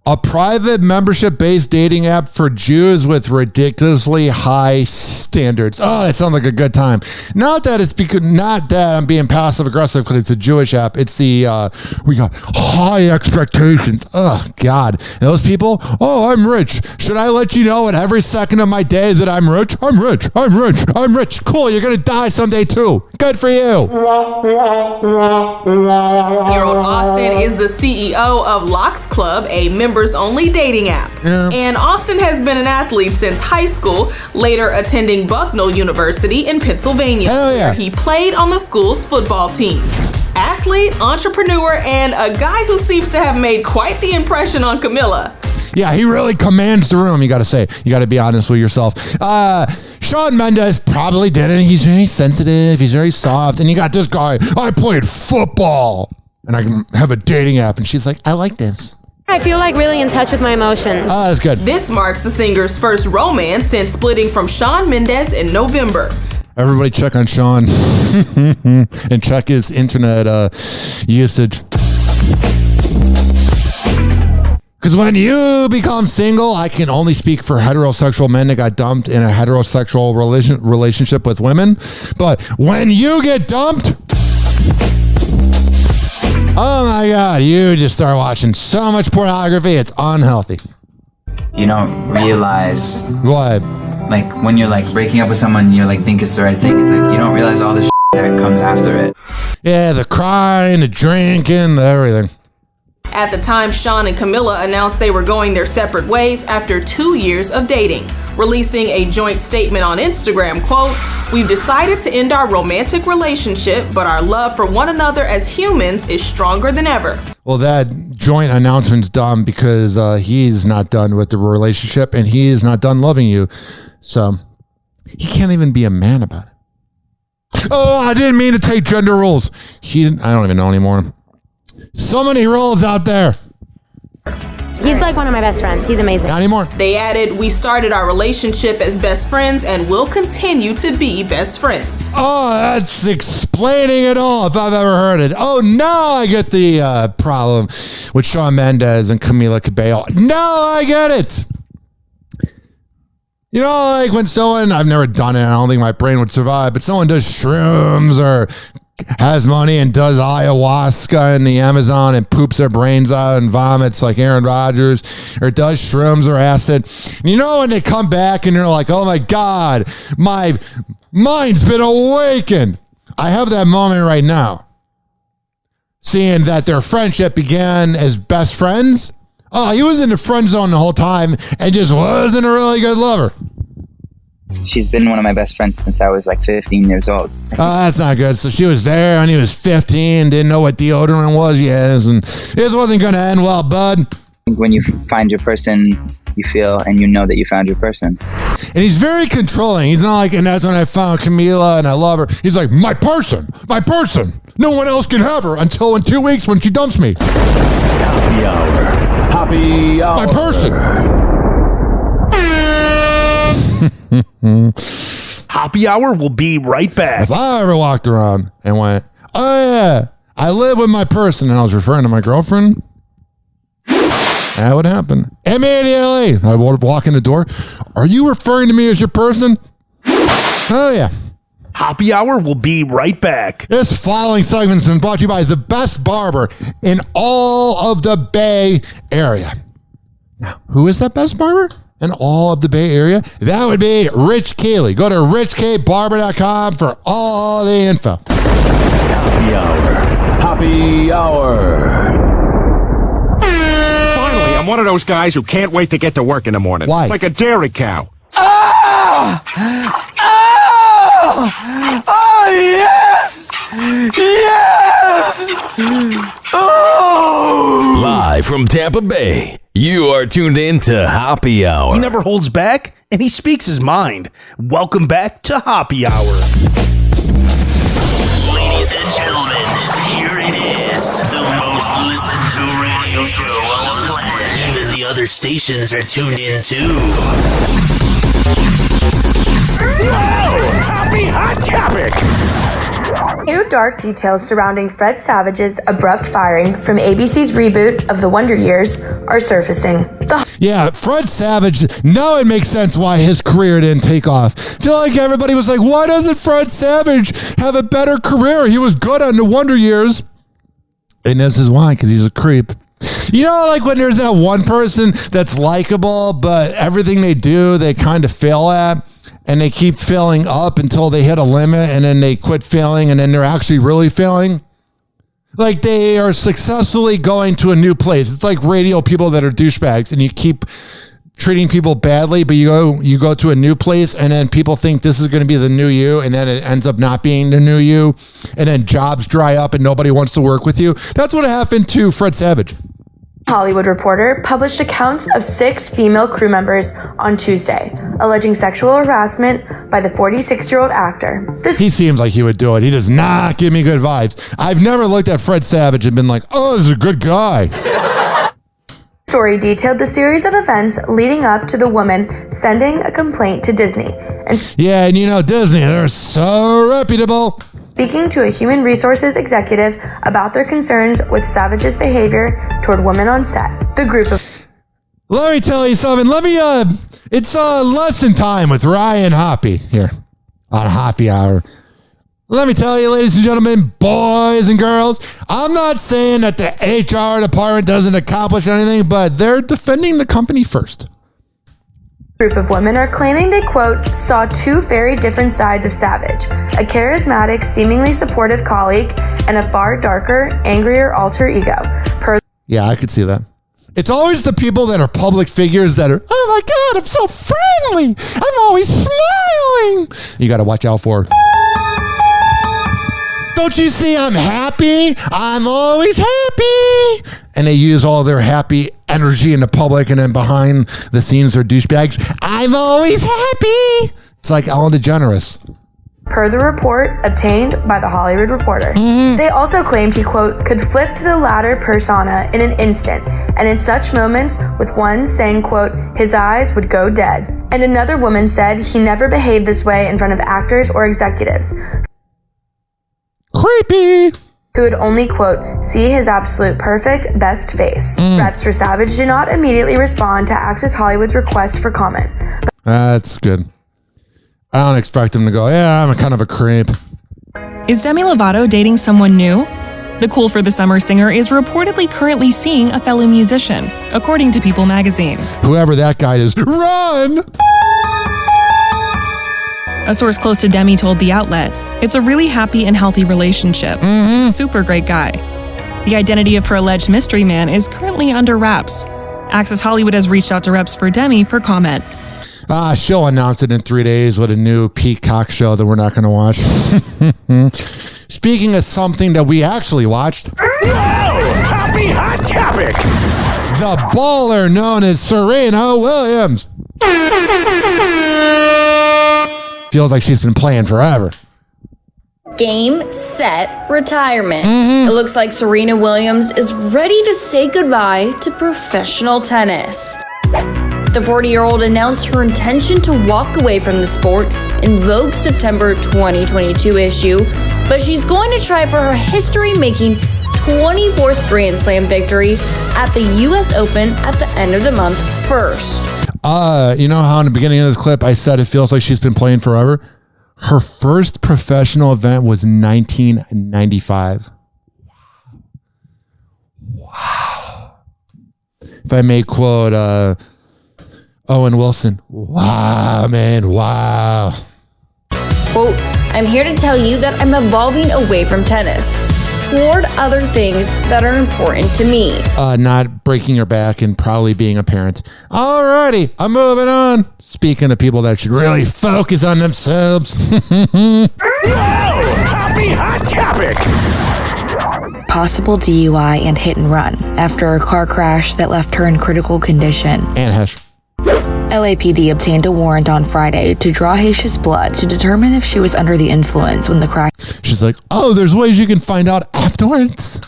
A private membership-based dating app for Jews with ridiculously high standards. Oh, that sounds like a good time. Not that I'm being passive-aggressive because it's a Jewish app. It's we got high expectations. Oh, God. And those people, oh, I'm rich. Should I let you know at every second of my day that I'm rich? I'm rich. I'm rich. I'm rich. Cool, you're going to die someday, too. Good for you. 31-year-old Austin is the CEO of Locks Club, a members-only dating app. Yeah. And Austin has been an athlete since high school, later attending Bucknell University in Pennsylvania, where he played on the school's football team. Athlete, entrepreneur, and a guy who seems to have made quite the impression on Camilla. Yeah, he really commands the room, you got to say. You got to be honest with yourself. Shawn Mendes probably didn't. He's very sensitive. He's very soft. And you got this guy, I played football. And I can have a dating app. And she's like, I like this. I feel like really in touch with my emotions. Oh, that's good. This marks the singer's first romance since splitting from Shawn Mendes in November. Everybody check on Shawn and check his internet usage. Because when you become single, I can only speak for heterosexual men that got dumped in a heterosexual relationship with women. But when you get dumped, oh my God, you just start watching so much pornography, it's unhealthy. You don't realize what? Like when you're like breaking up with someone, you like think it's the right thing. It's like you don't realize all the shit that comes after it. Yeah, the crying, the drinking, the everything. At the time, Sean and Camilla announced they were going their separate ways after 2 years of dating, releasing a joint statement on Instagram, quote, "We've decided to end our romantic relationship, but our love for one another as humans is stronger than ever." Well, that joint announcement's dumb because he's not done with the relationship and he is not done loving you. So he can't even be a man about it. Oh, I didn't mean to take gender roles. I don't even know anymore. So many roles out there. He's like one of my best friends. He's amazing. Not anymore. They added, "We started our relationship as best friends and will continue to be best friends." Oh, that's explaining it all if I've ever heard it. Oh, now I get the problem with Shawn Mendes and Camila Cabello. Now I get it. You know, like when someone, I've never done it, I don't think my brain would survive, but someone does shrooms or has money and does ayahuasca in the Amazon and poops their brains out and vomits like Aaron Rodgers, or does shrooms or acid. You know, when they come back and you're like, oh my God, my mind's been awakened. I have that moment right now. Seeing that their friendship began as best friends. Oh, he was in the friend zone the whole time and just wasn't a really good lover. She's been one of my best friends since I was like 15 years old. Oh, that's not good. So she was there when he was 15, didn't know what deodorant was yet, and this wasn't going to end well, bud. When you find your person, you feel and you know that you found your person. And he's very controlling. He's not like, and that's when I found Camila and I love her. He's like, my person. No one else can have her until in 2 weeks when she dumps me. Happy hour. Happy hour. My person. Happy Hour will be right back. If I ever walked around and went, oh yeah, I live with my person, and I was referring to my girlfriend, that would happen. Immediately, I would walk in the door. Are you referring to me as your person? Oh yeah. Happy Hour will be right back. This following segment's been brought to you by the best barber in all of the Bay Area. Now, who is that best barber in all of the Bay Area? That would be Rich Keeley. Go to richkbarber.com for all the info. Happy Hour. Happy Hour. Finally, I'm one of those guys who can't wait to get to work in the morning. Why? Like a dairy cow. Oh, yes! Yes! Oh! Live from Tampa Bay, you are tuned in to Hoppe Hour. He never holds back, and he speaks his mind. Welcome back to Hoppe Hour. Ladies and gentlemen, here it is, the most listened to radio show on the land. Even the other stations are tuned in too. Happy Hot Topic! New dark details surrounding Fred Savage's abrupt firing from ABC's reboot of The Wonder Years are surfacing. Yeah, Fred Savage, now it makes sense why his career didn't take off. I feel like everybody was like, why doesn't Fred Savage have a better career? He was good on The Wonder Years. And this is why, because he's a creep. You know, like when there's that one person that's likable, but everything they do, they kind of fail at. And they keep failing up until they hit a limit, and then they quit failing, and then they're actually really failing. Like they are successfully going to a new place. It's like radio people that are douchebags, and you keep treating people badly, but you go to a new place, and then people think this is going to be the new you, and then it ends up not being the new you, and then jobs dry up, and nobody wants to work with you. That's what happened to Fred Savage. Hollywood Reporter published accounts of 6 female crew members on Tuesday, alleging sexual harassment by the 46-year-old actor. He seems like he would do it. He does not give me good vibes. I've never looked at Fred Savage and been like, oh, this is a good guy. Story detailed the series of events leading up to the woman sending a complaint to Disney. Yeah, and you know Disney, they're so reputable. Speaking to a human resources executive about their concerns with Savage's behavior toward women on set. The group of... Let me tell you something. It's lesson time with Ryan Hoppe here on Hoppe Hour. Let me tell you, ladies and gentlemen, boys and girls, I'm not saying that the HR department doesn't accomplish anything, but they're defending the company first. Group of women are claiming they, quote, saw 2 very different sides of Savage, a charismatic, seemingly supportive colleague, and a far darker, angrier alter ego. Yeah, I could see that. It's always the people that are public figures that are, oh my God, I'm so friendly. I'm always smiling. You got to watch out for. Don't you see I'm happy? I'm always happy. And they use all their happy energy in the public, and then behind the scenes they're douchebags. I'm always happy. It's like Ellen DeGeneres. Per the report obtained by The Hollywood Reporter. They also claimed he, quote, could flip to the latter persona in an instant, and in such moments, with one saying, quote, his eyes would go dead. And another woman said he never behaved this way in front of actors or executives. Creepy! Who would only, quote, see his absolute perfect best face. Reps for Savage did not immediately respond to Access Hollywood's request for comment. That's good. I don't expect him to go, yeah, I'm kind of a creep. Is Demi Lovato dating someone new? The Cool for the Summer singer is reportedly currently seeing a fellow musician, according to People magazine. Whoever that guy is, run! A source close to Demi told the outlet, it's a really happy and healthy relationship. He's a super great guy. The identity of her alleged mystery man is currently under wraps. Access Hollywood has reached out to reps for Demi for comment. She'll announce it in 3 days with a new Peacock show that we're not going to watch. Speaking of something that we actually watched. Happy Hot Topic! The baller known as Serena Williams. Feels like she's been playing forever. Game, set, retirement. It looks like Serena Williams is ready to say goodbye to professional tennis. The 40-year-old announced her intention to walk away from the sport in Vogue's September 2022 issue, but she's going to try for her history-making 24th Grand Slam victory at the U.S. Open at the end of the month first. You know how in the beginning of this clip I said it feels like she's been playing forever? Her first professional event was 1995. Wow. If I may quote Owen Wilson, wow, man, wow. Quote, I'm here to tell you that I'm evolving away from tennis toward other things that are important to me. Not breaking your back and probably being a parent. Alrighty, I'm moving on. Speaking of people that should really focus on themselves. Happy Hot Topic! Possible DUI and hit and run after a car crash that left her in critical condition. And Hesh. LAPD obtained a warrant on Friday to draw Haish's blood to determine if she was under the influence when the crash. She's like, oh, there's ways you can find out afterwards.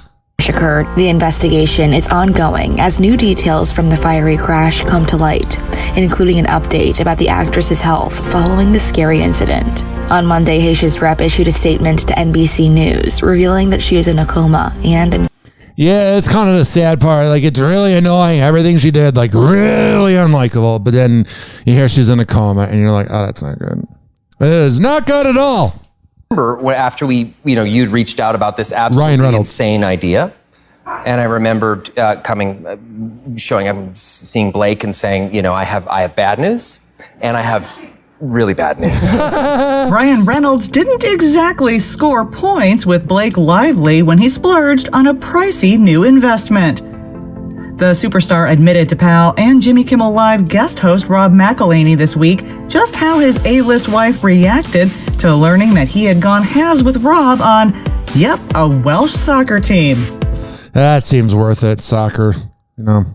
Occurred. The investigation is ongoing as new details from the fiery crash come to light, including an update about the actress's health following the scary incident. On Monday, Haish's rep issued a statement to NBC News, revealing that she is in a coma and... Yeah, it's kind of the sad part. Like, it's really annoying. Everything she did, like, really unlikable. But then you hear she's in a coma, and you're like, oh, that's not good. It is not good at all. Remember after you'd reached out about this absolutely insane idea, and I remembered showing up, seeing Blake, and saying, I have bad news, and I have really bad news. Ryan Reynolds didn't exactly score points with Blake Lively when he splurged on a pricey new investment. The superstar admitted to Pal and Jimmy Kimmel Live guest host Rob McElhenney this week just how his A-list wife reacted to learning that he had gone halves with Rob on, a Welsh soccer team. That seems worth it, soccer. No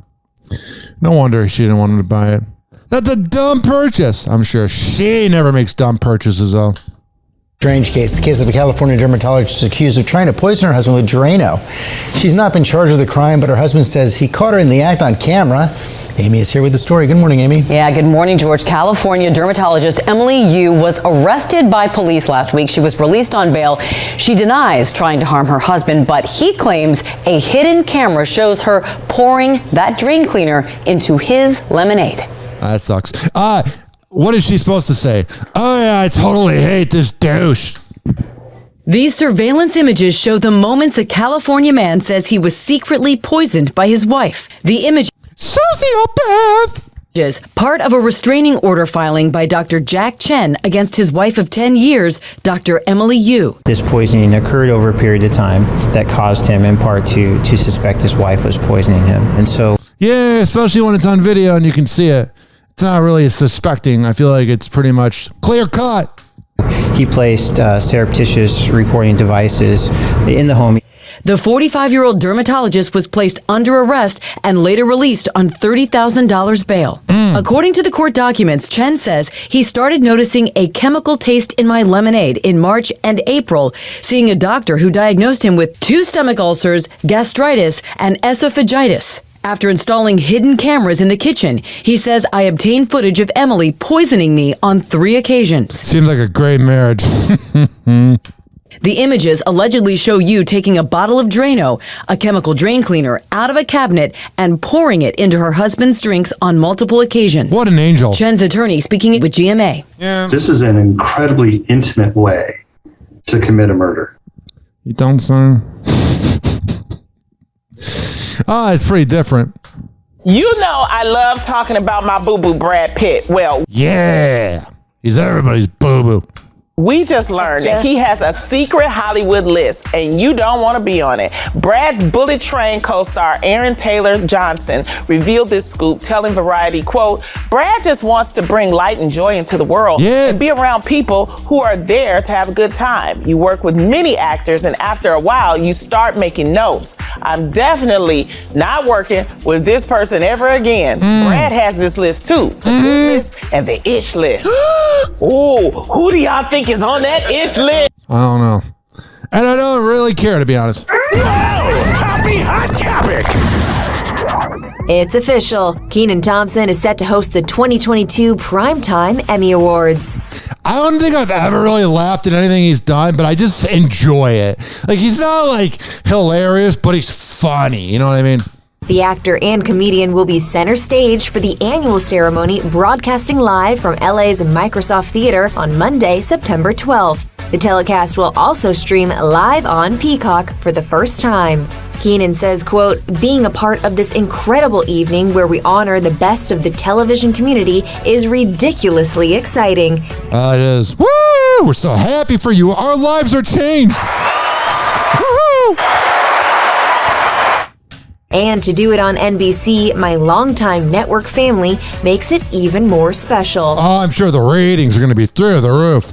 wonder she didn't want him to buy it. That's a dumb purchase. I'm sure she never makes dumb purchases, though. Strange case. The case of a California dermatologist accused of trying to poison her husband with Drano. She's not been charged with the crime, but her husband says he caught her in the act on camera. Amy is here with the story. Good morning, Amy. Yeah, good morning, George. California dermatologist Emily Yu was arrested by police last week. She was released on bail. She denies trying to harm her husband, but he claims a hidden camera shows her pouring that drain cleaner into his lemonade. That sucks. What is she supposed to say? Oh, yeah, I totally hate this douche. These surveillance images show the moments a California man says he was secretly poisoned by his wife. The image... Sociopath! Part of a restraining order filing by Dr. Jack Chen against his wife of 10 years, Dr. Emily Yu. This poisoning occurred over a period of time that caused him in part to suspect his wife was poisoning him. And so... Yeah, especially when it's on video and you can see it. It's not really suspecting. I feel like it's pretty much clear cut. He placed surreptitious recording devices in the home. The 45-year-old dermatologist was placed under arrest and later released on $30,000 bail. According to the court documents, Chen says he started noticing a chemical taste in my lemonade in March and April, seeing a doctor who diagnosed him with 2 stomach ulcers, gastritis, and esophagitis. After installing hidden cameras in the kitchen, he says I obtained footage of Emily poisoning me on 3 occasions. Seems like a great marriage. The images allegedly show you taking a bottle of Drano, a chemical drain cleaner, out of a cabinet and pouring it into her husband's drinks on multiple occasions. What an angel. Chen's attorney speaking with GMA. Yeah. This is an incredibly intimate way to commit a murder. You don't, son? It's pretty different. You know I love talking about my boo-boo Brad Pitt. Well, yeah. He's everybody's boo-boo. We just learned that he has a secret Hollywood list, and you don't want to be on it. Brad's Bullet Train co-star Aaron Taylor Johnson revealed this scoop, telling Variety, quote, Brad just wants to bring light and joy into the world and be around people who are there to have a good time. You work with many actors, and after a while, you start making notes. I'm definitely not working with this person ever again. Brad has this list too, the good list and the ish list. Ooh, who do y'all think is on that ish list? I don't know. And I don't really care, to be honest. Hoppe Hot Topic. It's official. Kenan Thompson is set to host the 2022 Primetime Emmy Awards. I don't think I've ever really laughed at anything he's done, but I just enjoy it. Like, he's not, like, hilarious, but he's funny. You know what I mean? The actor and comedian will be center stage for the annual ceremony, broadcasting live from LA's Microsoft Theater on Monday, September 12th. The telecast will also stream live on Peacock for the first time. Kenan says, quote, being a part of this incredible evening where we honor the best of the television community is ridiculously exciting. It is. Woo! We're so happy for you. Our lives are changed. Woohoo! And to do it on NBC, my longtime network family makes it even more special. Oh, I'm sure the ratings are going to be through the roof.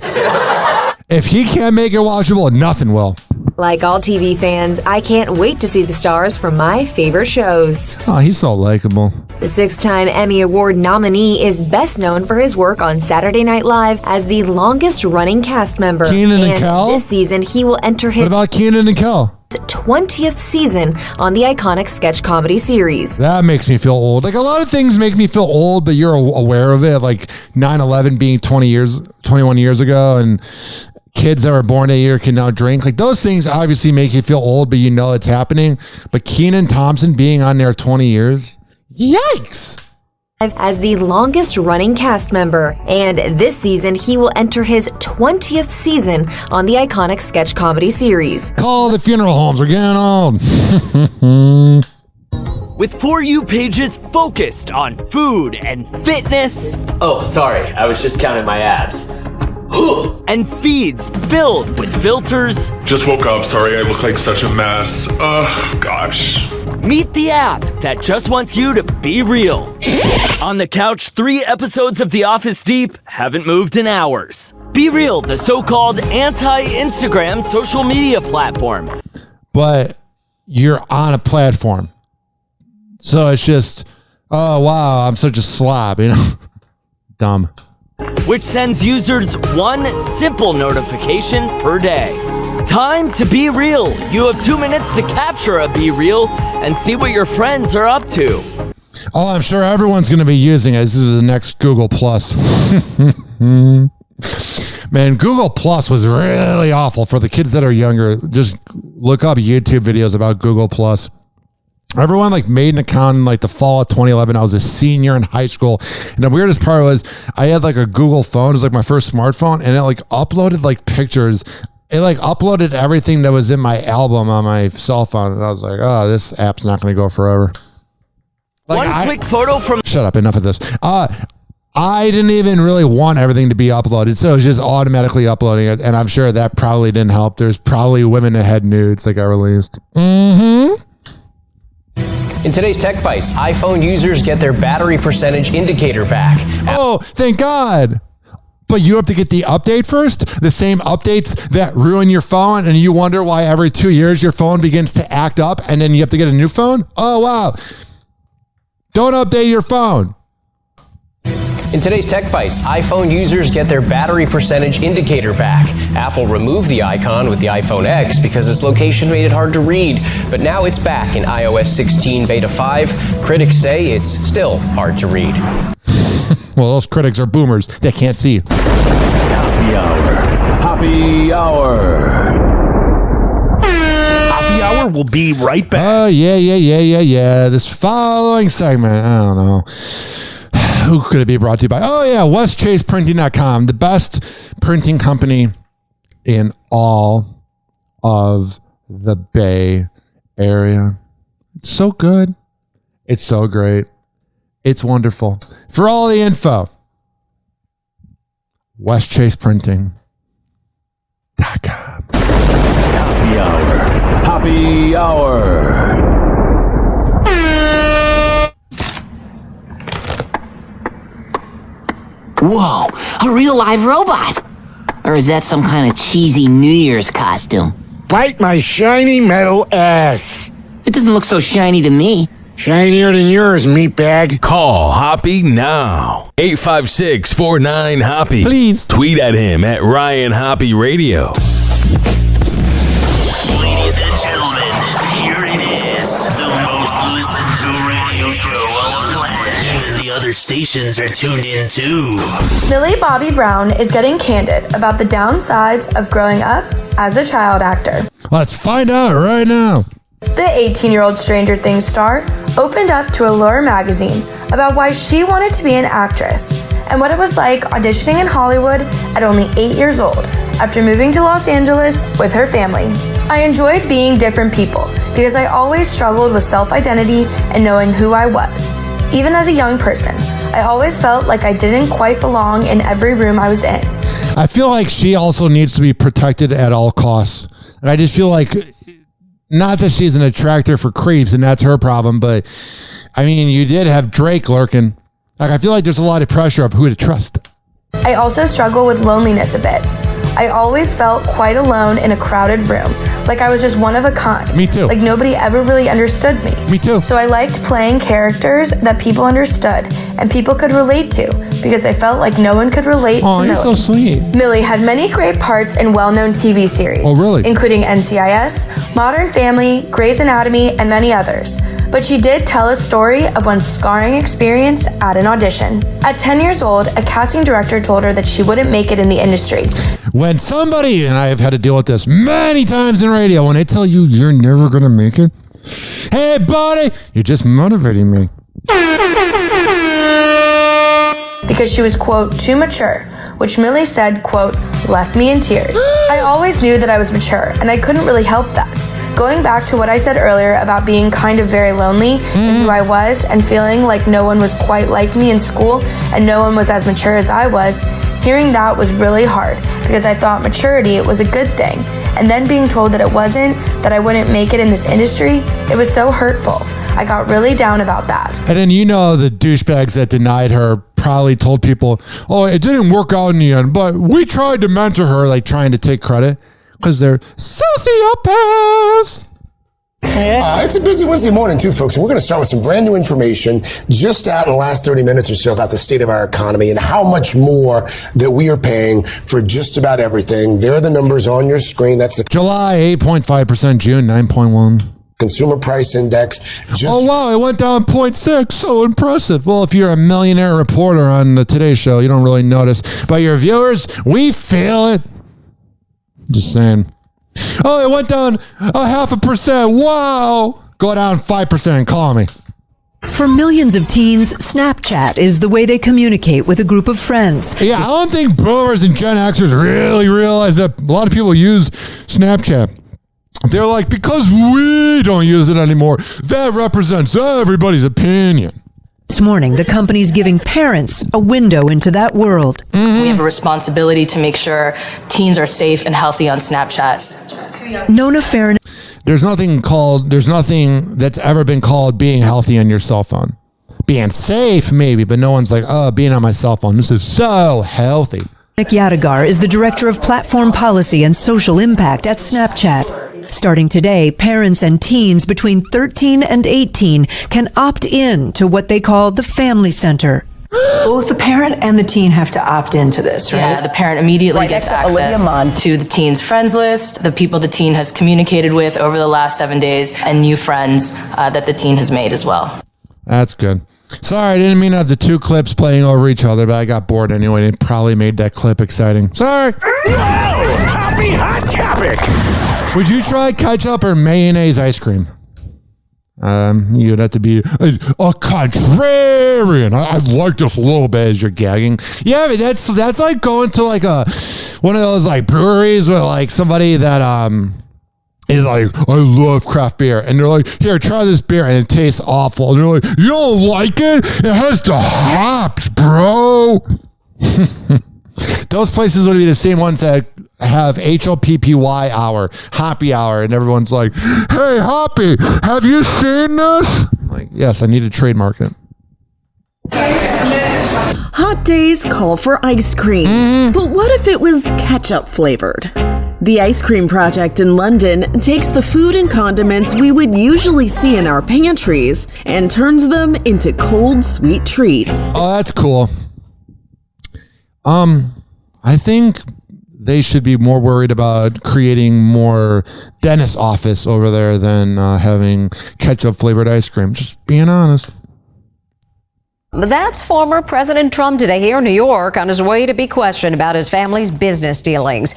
If he can't make it watchable, nothing will. Like all TV fans, I can't wait to see the stars from my favorite shows. Oh, he's so likable. The 6-time Emmy Award nominee is best known for his work on Saturday Night Live as the longest-running cast member. Kenan and Kel? This season, he will enter his... What about Kenan and Kel? 20th season on the iconic sketch comedy series. That makes me feel old. Like, a lot of things make me feel old, but you're aware of it. Like 9/11 being 21 years ago, and kids that were born a year can now drink. Like, those things obviously make you feel old, but you know it's happening. But Kenan Thompson being on there 20 years, yikes! As the longest running cast member, and this season he will enter his 20th season on the iconic sketch comedy series. Call the funeral homes, we're getting old. With For You pages focused on food and fitness. Oh, sorry, I was just counting my abs. And feeds filled with filters. Just woke up, sorry I look like such a mess. Gosh. Meet the app that just wants you to be real. On the couch, 3 episodes of The Office deep, haven't moved in hours. Be Real, the so-called anti-Instagram social media platform. But you're on a platform. So it's just, oh, wow, I'm such a slob, you know? Dumb. Which sends users one simple notification per day. Time to be real. You have 2 minutes to capture a Be Real and see what your friends are up to. Oh, I'm sure everyone's going to be using it. This is the next Google Plus. Man, Google Plus was really awful for the kids that are younger. Just look up YouTube videos about Google Plus. Everyone like made an account in like the fall of 2011. I was a senior in high school. And the weirdest part was I had like a Google phone. It was like my first smartphone. And it like uploaded like pictures. It like uploaded everything that was in my album on my cell phone. And I was like, oh, this app's not going to go forever. Quick photo from... Shut up, enough of this. I didn't even really want everything to be uploaded, so it was just automatically uploading it, and I'm sure that probably didn't help. There's probably women that had nudes that got released. In today's Tech Bites, iPhone users get their battery percentage indicator back. Oh, thank God. But you have to get the update first? The same updates that ruin your phone, and you wonder why every 2 years your phone begins to act up, and then you have to get a new phone? Oh, wow. Don't update your phone. In today's Tech Bites, iPhone users get their battery percentage indicator back. Apple removed the icon with the iPhone X because its location made it hard to read, but now it's back in iOS 16 Beta 5. Critics say it's still hard to read. Well, those critics are boomers. They can't see. Happy Hour. Happy Hour. Happy Hour will be right back. Oh, yeah. This following segment, I don't know. Who could it be brought to you by? Oh, yeah, WestChasePrinting.com, the best printing company in all of the Bay Area. It's so good. It's so great. It's wonderful. For all the info, WestChasePrinting.com. Happy Hour. Happy Hour. Whoa, a real live robot. Or is that some kind of cheesy New Year's costume? Bite my shiny metal ass. It doesn't look so shiny to me. Shinier than yours, meatbag. Call Hoppe now. 856-49-HOPPE. Please. Tweet at him at Ryan Hoppe Radio. Ladies and gentlemen, here it is. The most listened to radio show on the land. Even the other stations are tuned in too. Millie Bobby Brown is getting candid about the downsides of growing up as a child actor. Let's find out right now. The 18-year-old Stranger Things star opened up to Allure magazine about why she wanted to be an actress and what it was like auditioning in Hollywood at only 8 years old after moving to Los Angeles with her family. I enjoyed being different people because I always struggled with self-identity and knowing who I was. Even as a young person, I always felt like I didn't quite belong in every room I was in. I feel like she also needs to be protected at all costs. And I just feel like... Not that she's an attractor for creeps and that's her problem, but I mean, you did have Drake lurking. Like, I feel like there's a lot of pressure of who to trust. I also struggle with loneliness a bit. I always felt quite alone in a crowded room, like I was just one of a kind. Me too. Like nobody ever really understood me. Me too. So I liked playing characters that people understood and people could relate to because I felt like no one could relate to Millie. Oh, you're so sweet. Millie had many great parts in well-known TV series. Oh, really? Including NCIS, Modern Family, Grey's Anatomy, and many others. But she did tell a story of one scarring experience at an audition. At 10 years old, a casting director told her that she wouldn't make it in the industry. When somebody, and I have had to deal with this many times in radio, when they tell you you're never going to make it, hey, buddy, you're just motivating me. Because she was, quote, too mature, which Millie said, quote, left me in tears. I always knew that I was mature, and I couldn't really help that. Going back to what I said earlier about being kind of very lonely in who I was and feeling like no one was quite like me in school and no one was as mature as I was, hearing that was really hard because I thought maturity was a good thing. And then being told that it wasn't, that I wouldn't make it in this industry, it was so hurtful. I got really down about that. And then, you know, the douchebags that denied her probably told people, oh, it didn't work out in the end, but we tried to mentor her, like trying to take credit. Because they're sociopaths. It's a busy Wednesday morning, too, folks, and we're going to start with some brand new information just out in the last 30 minutes or so about the state of our economy and how much more that we are paying for just about everything. There are the numbers on your screen. That's the July 8.5%, June 9.1%. Consumer Price Index. Oh, wow, it went down 0.6. So impressive. Well, if you're a millionaire reporter on the Today Show, you don't really notice. But your viewers, we feel it. Just saying. Oh, it went down 0.5%. Wow. Go down 5%. Call me. For millions of teens, Snapchat is the way they communicate with a group of friends. Yeah, I don't think boomers and Gen Xers really realize that a lot of people use Snapchat. They're like, because we don't use it anymore, that represents everybody's opinion. This morning, the company's giving parents a window into that world. We have a responsibility to make sure teens are safe and healthy on Snapchat. Nona Farron. There's nothing that's ever been called being healthy on your cell phone. Being safe, maybe, but no one's like, oh, being on my cell phone, this is so healthy. Nick Yadigar is the Director of Platform Policy and Social Impact at Snapchat. Starting today, parents and teens between 13 and 18 can opt in to what they call the Family Center. Both the parent and the teen have to opt into this, right? Yeah, the parent immediately gets access to the teen's friends list, the people the teen has communicated with over the last 7 days, and new friends that the teen has made as well. That's good. Sorry, I didn't mean to have the two clips playing over each other, but I got bored anyway. It probably made that clip exciting. Sorry. Whoa! Happy hot topic! Would you try ketchup or mayonnaise ice cream? You'd have to be a contrarian. I like this a little bit as you're gagging. Yeah, but that's like going to like one of those like breweries with like somebody that is like, I love craft beer, and they're like, here, try this beer, and it tastes awful. And they're like, you don't like it? It has the hops, bro. Those places would be the same ones that have HLPPY hour, Hoppe Hour, and everyone's like, hey, Hoppe, have you seen this? I'm like, yes, I need to trademark it. Hot days call for ice cream, but what if it was ketchup flavored? The Ice Cream Project in London takes the food and condiments we would usually see in our pantries and turns them into cold, sweet treats. Oh, that's cool. I think they should be more worried about creating more dentist office over there than having ketchup flavored ice cream. Just being honest. That's former President Trump today here in New York on his way to be questioned about his family's business dealings.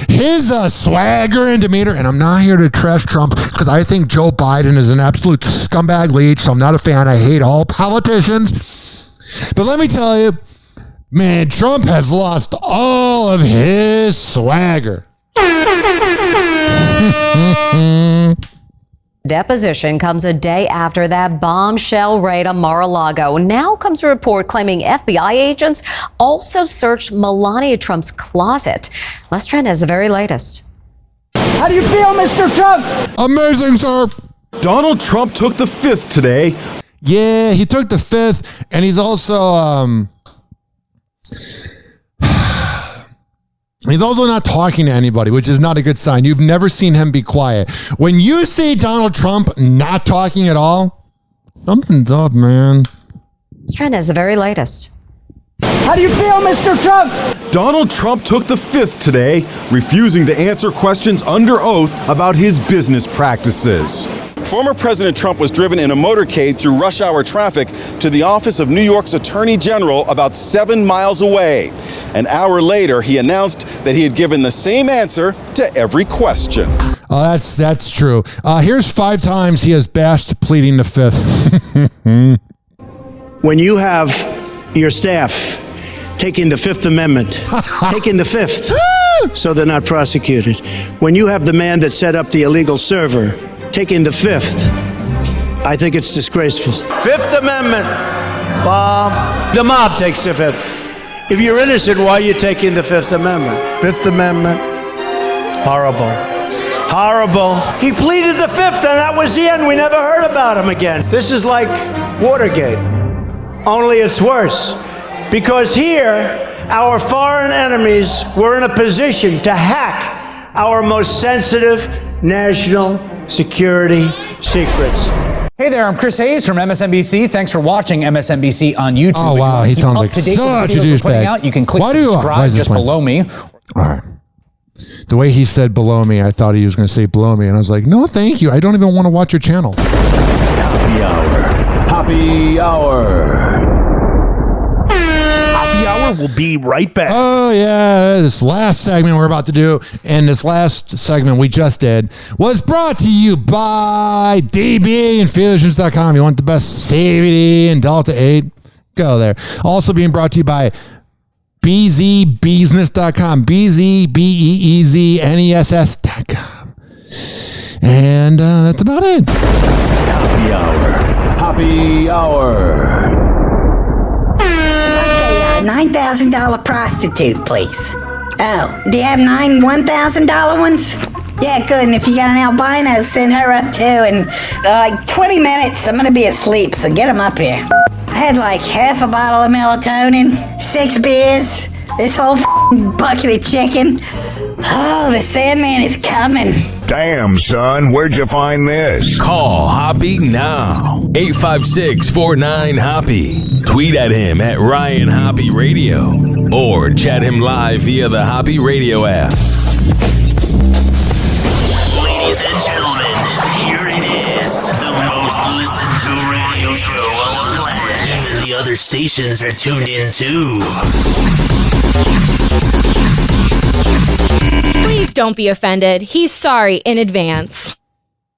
His swagger and demeanor, and I'm not here to trash Trump because I think Joe Biden is an absolute scumbag leech, so I'm not a fan. I hate all politicians. But let me tell you, man, Trump has lost all of his swagger. Deposition comes a day after that bombshell raid on Mar-a-Lago. Now comes a report claiming FBI agents also searched Melania Trump's closet. Les Trent has the very latest. How do you feel, Mr. Trump? Amazing, sir. Donald Trump took the fifth today. Yeah, he took the fifth, and he's also he's also not talking to anybody, which is not a good sign. You've never seen him be quiet. When you see Donald Trump not talking at all, something's up, man. Les Trent has the very latest. How do you feel, Mr. Trump? Donald Trump took the fifth today, refusing to answer questions under oath about his business practices. Former President Trump was driven in a motorcade through rush hour traffic to the office of New York's Attorney General about 7 miles away. An hour later, he announced that he had given the same answer to every question. Oh, that's true. Here's 5 times he has bashed pleading the fifth. When you have your staff taking the Fifth Amendment, taking the fifth, so they're not prosecuted. When you have the man that set up the illegal server taking the fifth, I think it's disgraceful. Fifth Amendment, Bob. The mob takes the fifth. If you're innocent, why are you taking the Fifth Amendment? Fifth Amendment, horrible. Horrible. He pleaded the fifth, and that was the end. We never heard about him again. This is like Watergate, only it's worse. Because here, our foreign enemies were in a position to hack our most sensitive national security secrets. Hey there, I'm Chris Hayes from MSNBC. Thanks for watching MSNBC on YouTube. Oh, wow, he sounds like such a douchebag. You can click subscribe just below me. All right. The way he said below me, I thought he was going to say below me, and I was like, no, thank you. I don't even want to watch your channel. Hoppe Hour. Hoppe Hour. Hoppe Hour will be right back. Oh, yeah. This last segment we're about to do, and this last segment we just did, was brought to you by dbinfusions.com. You want the best CBD and Delta 8? Go there. Also being brought to you by bzbusiness.com. bzbusiness.com. And that's about it. Happy Hour. Happy Hour. Okay, $9,000 prostitute, please. Oh, do you have 9 $1,000 ones? Yeah, good. And if you got an albino, send her up too. And like 20 minutes, I'm gonna be asleep, so get them up here. I had like half a bottle of melatonin, 6 beers, this whole bucket of chicken. Oh, the Sandman is coming. Damn, son, where'd you find this? Call Hoppe now. 856-49-HOPPE. Tweet at him at Ryan Hoppe Radio. Or chat him live via the Hoppe Radio app. Ladies and gentlemen, here it is. The most listened to radio show on the planet. Even the other stations are tuned in too. Please don't be offended. He's sorry in advance.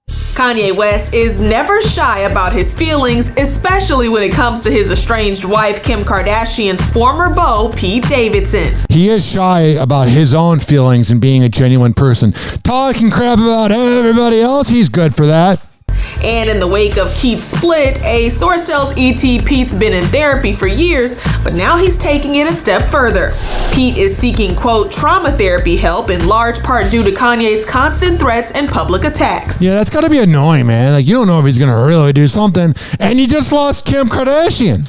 Kanye West is never shy about his feelings, especially when it comes to his estranged wife, Kim Kardashian's former beau, Pete Davidson. He is shy about his own feelings and being a genuine person. Talking crap about everybody else, he's good for that. And in the wake of Keith's split, a source tells ET Pete's been in therapy for years, but now he's taking it a step further. Pete is seeking, quote, trauma therapy help in large part due to Kanye's constant threats and public attacks. Yeah, that's gotta be annoying, man. Like, you don't know if he's gonna really do something, and you just lost Kim Kardashian.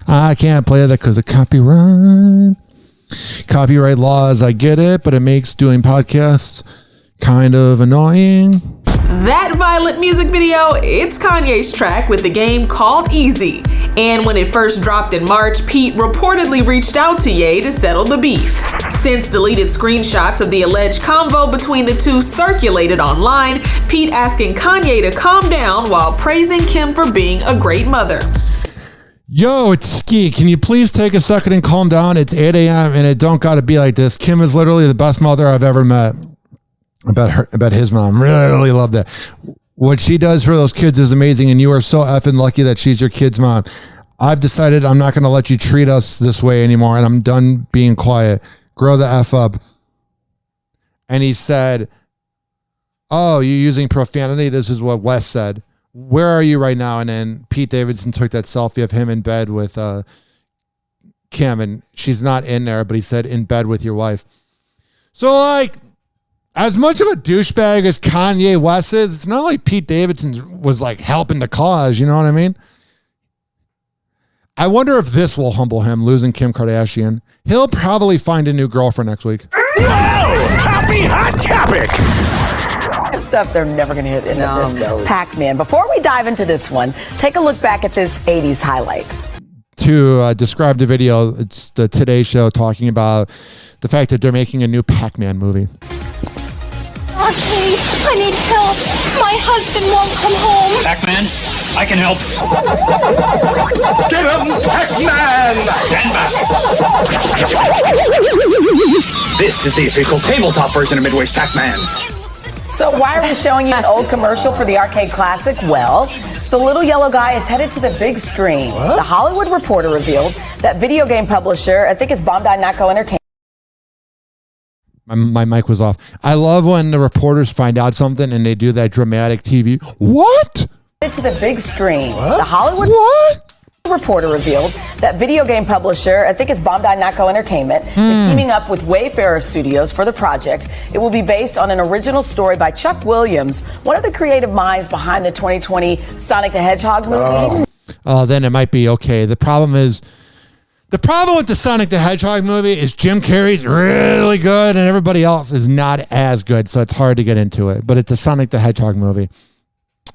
I can't play that because of copyright. Copyright laws, I get it, but it makes doing podcasts kind of annoying. That Violet music video, it's Kanye's track with the game called Easy. And when it first dropped in March, Pete reportedly reached out to Ye to settle the beef. Since deleted screenshots of the alleged convo between the two circulated online, Pete asking Kanye to calm down while praising Kim for being a great mother. Yo, it's Ski. Can you please take a second and calm down? It's 8 a.m. and it don't gotta be like this. Kim is literally the best mother I've ever met. About his mom. Really love that. What she does for those kids is amazing, and you are so effing lucky that she's your kid's mom. I've decided I'm not going to let you treat us this way anymore, and I'm done being quiet. Grow the F up. And he said, oh, you're using profanity? This is what Wes said. Where are you right now? And then Pete Davidson took that selfie of him in bed with Kim, and she's not in there, but he said, in bed with your wife. So, like, as much of a douchebag as Kanye West is, it's not like Pete Davidson was like helping the cause, you know what I mean? I wonder if this will humble him, losing Kim Kardashian. He'll probably find a new girlfriend next week. Whoa! Happy hot topic! Stuff they're never going to hit in this Pac-Man. Before we dive into this one, take a look back at this 80s highlight. To describe the video, it's the Today Show talking about the fact that they're making a new Pac-Man movie. Okay, I need help. My husband won't come home. Pac-Man, I can help. Get him, Pac-Man! Stand back. This is the official tabletop version of Midway's Pac-Man. So why are we showing you an old commercial for the arcade classic? Well, the little yellow guy is headed to the big screen. What? The Hollywood Reporter revealed that video game publisher, I think it's Bandai Namco Entertainment. My mic was off. I love when the reporters find out something and they do that dramatic TV. What? To the big screen. What? The Hollywood Reporter revealed that video game publisher, I think it's Bandai Namco Entertainment, is teaming up with Wayfarer Studios for the project. It will be based on an original story by Chuck Williams, one of the creative minds behind the 2020 Sonic the Hedgehog movie. Oh, then it might be okay. The problem with the Sonic the Hedgehog movie is Jim Carrey's really good and everybody else is not as good, so it's hard to get into it. But it's a Sonic the Hedgehog movie.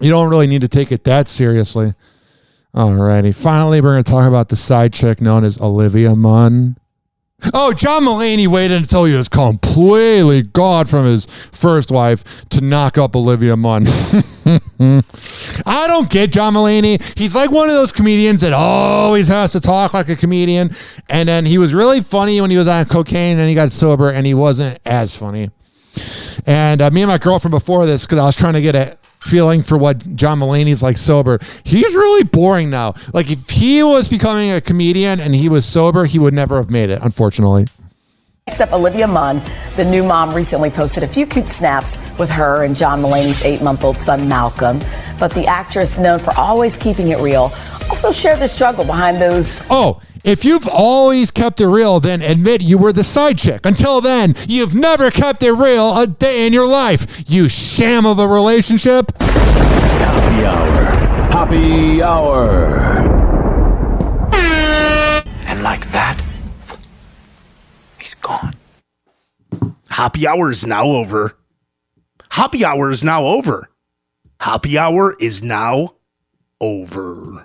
You don't really need to take it that seriously. Alrighty. Finally, we're going to talk about the side chick known as Olivia Munn. Oh, John Mulaney waited until he was completely gone from his first wife to knock up Olivia Munn. I don't get John Mulaney. He's like one of those comedians that always has to talk like a comedian. And then he was really funny when he was on cocaine and he got sober and he wasn't as funny. And me and my girlfriend before this, because I was trying to get a feeling for what John Mulaney's like sober. He's really boring now. Like if he was becoming a comedian and he was sober, he would never have made it, unfortunately. Next up, Olivia Munn, the new mom, recently posted a few cute snaps with her and John Mulaney's 8-month-old son, Malcolm. But the actress, known for always keeping it real, also shared the struggle behind those. Oh, if you've always kept it real, then admit you were the side chick. Until then, you've never kept it real a day in your life, you sham of a relationship. Happy Hour. Happy Hour. And like that, he's gone. Happy Hour is now over. Happy Hour is now over. Happy Hour is now over.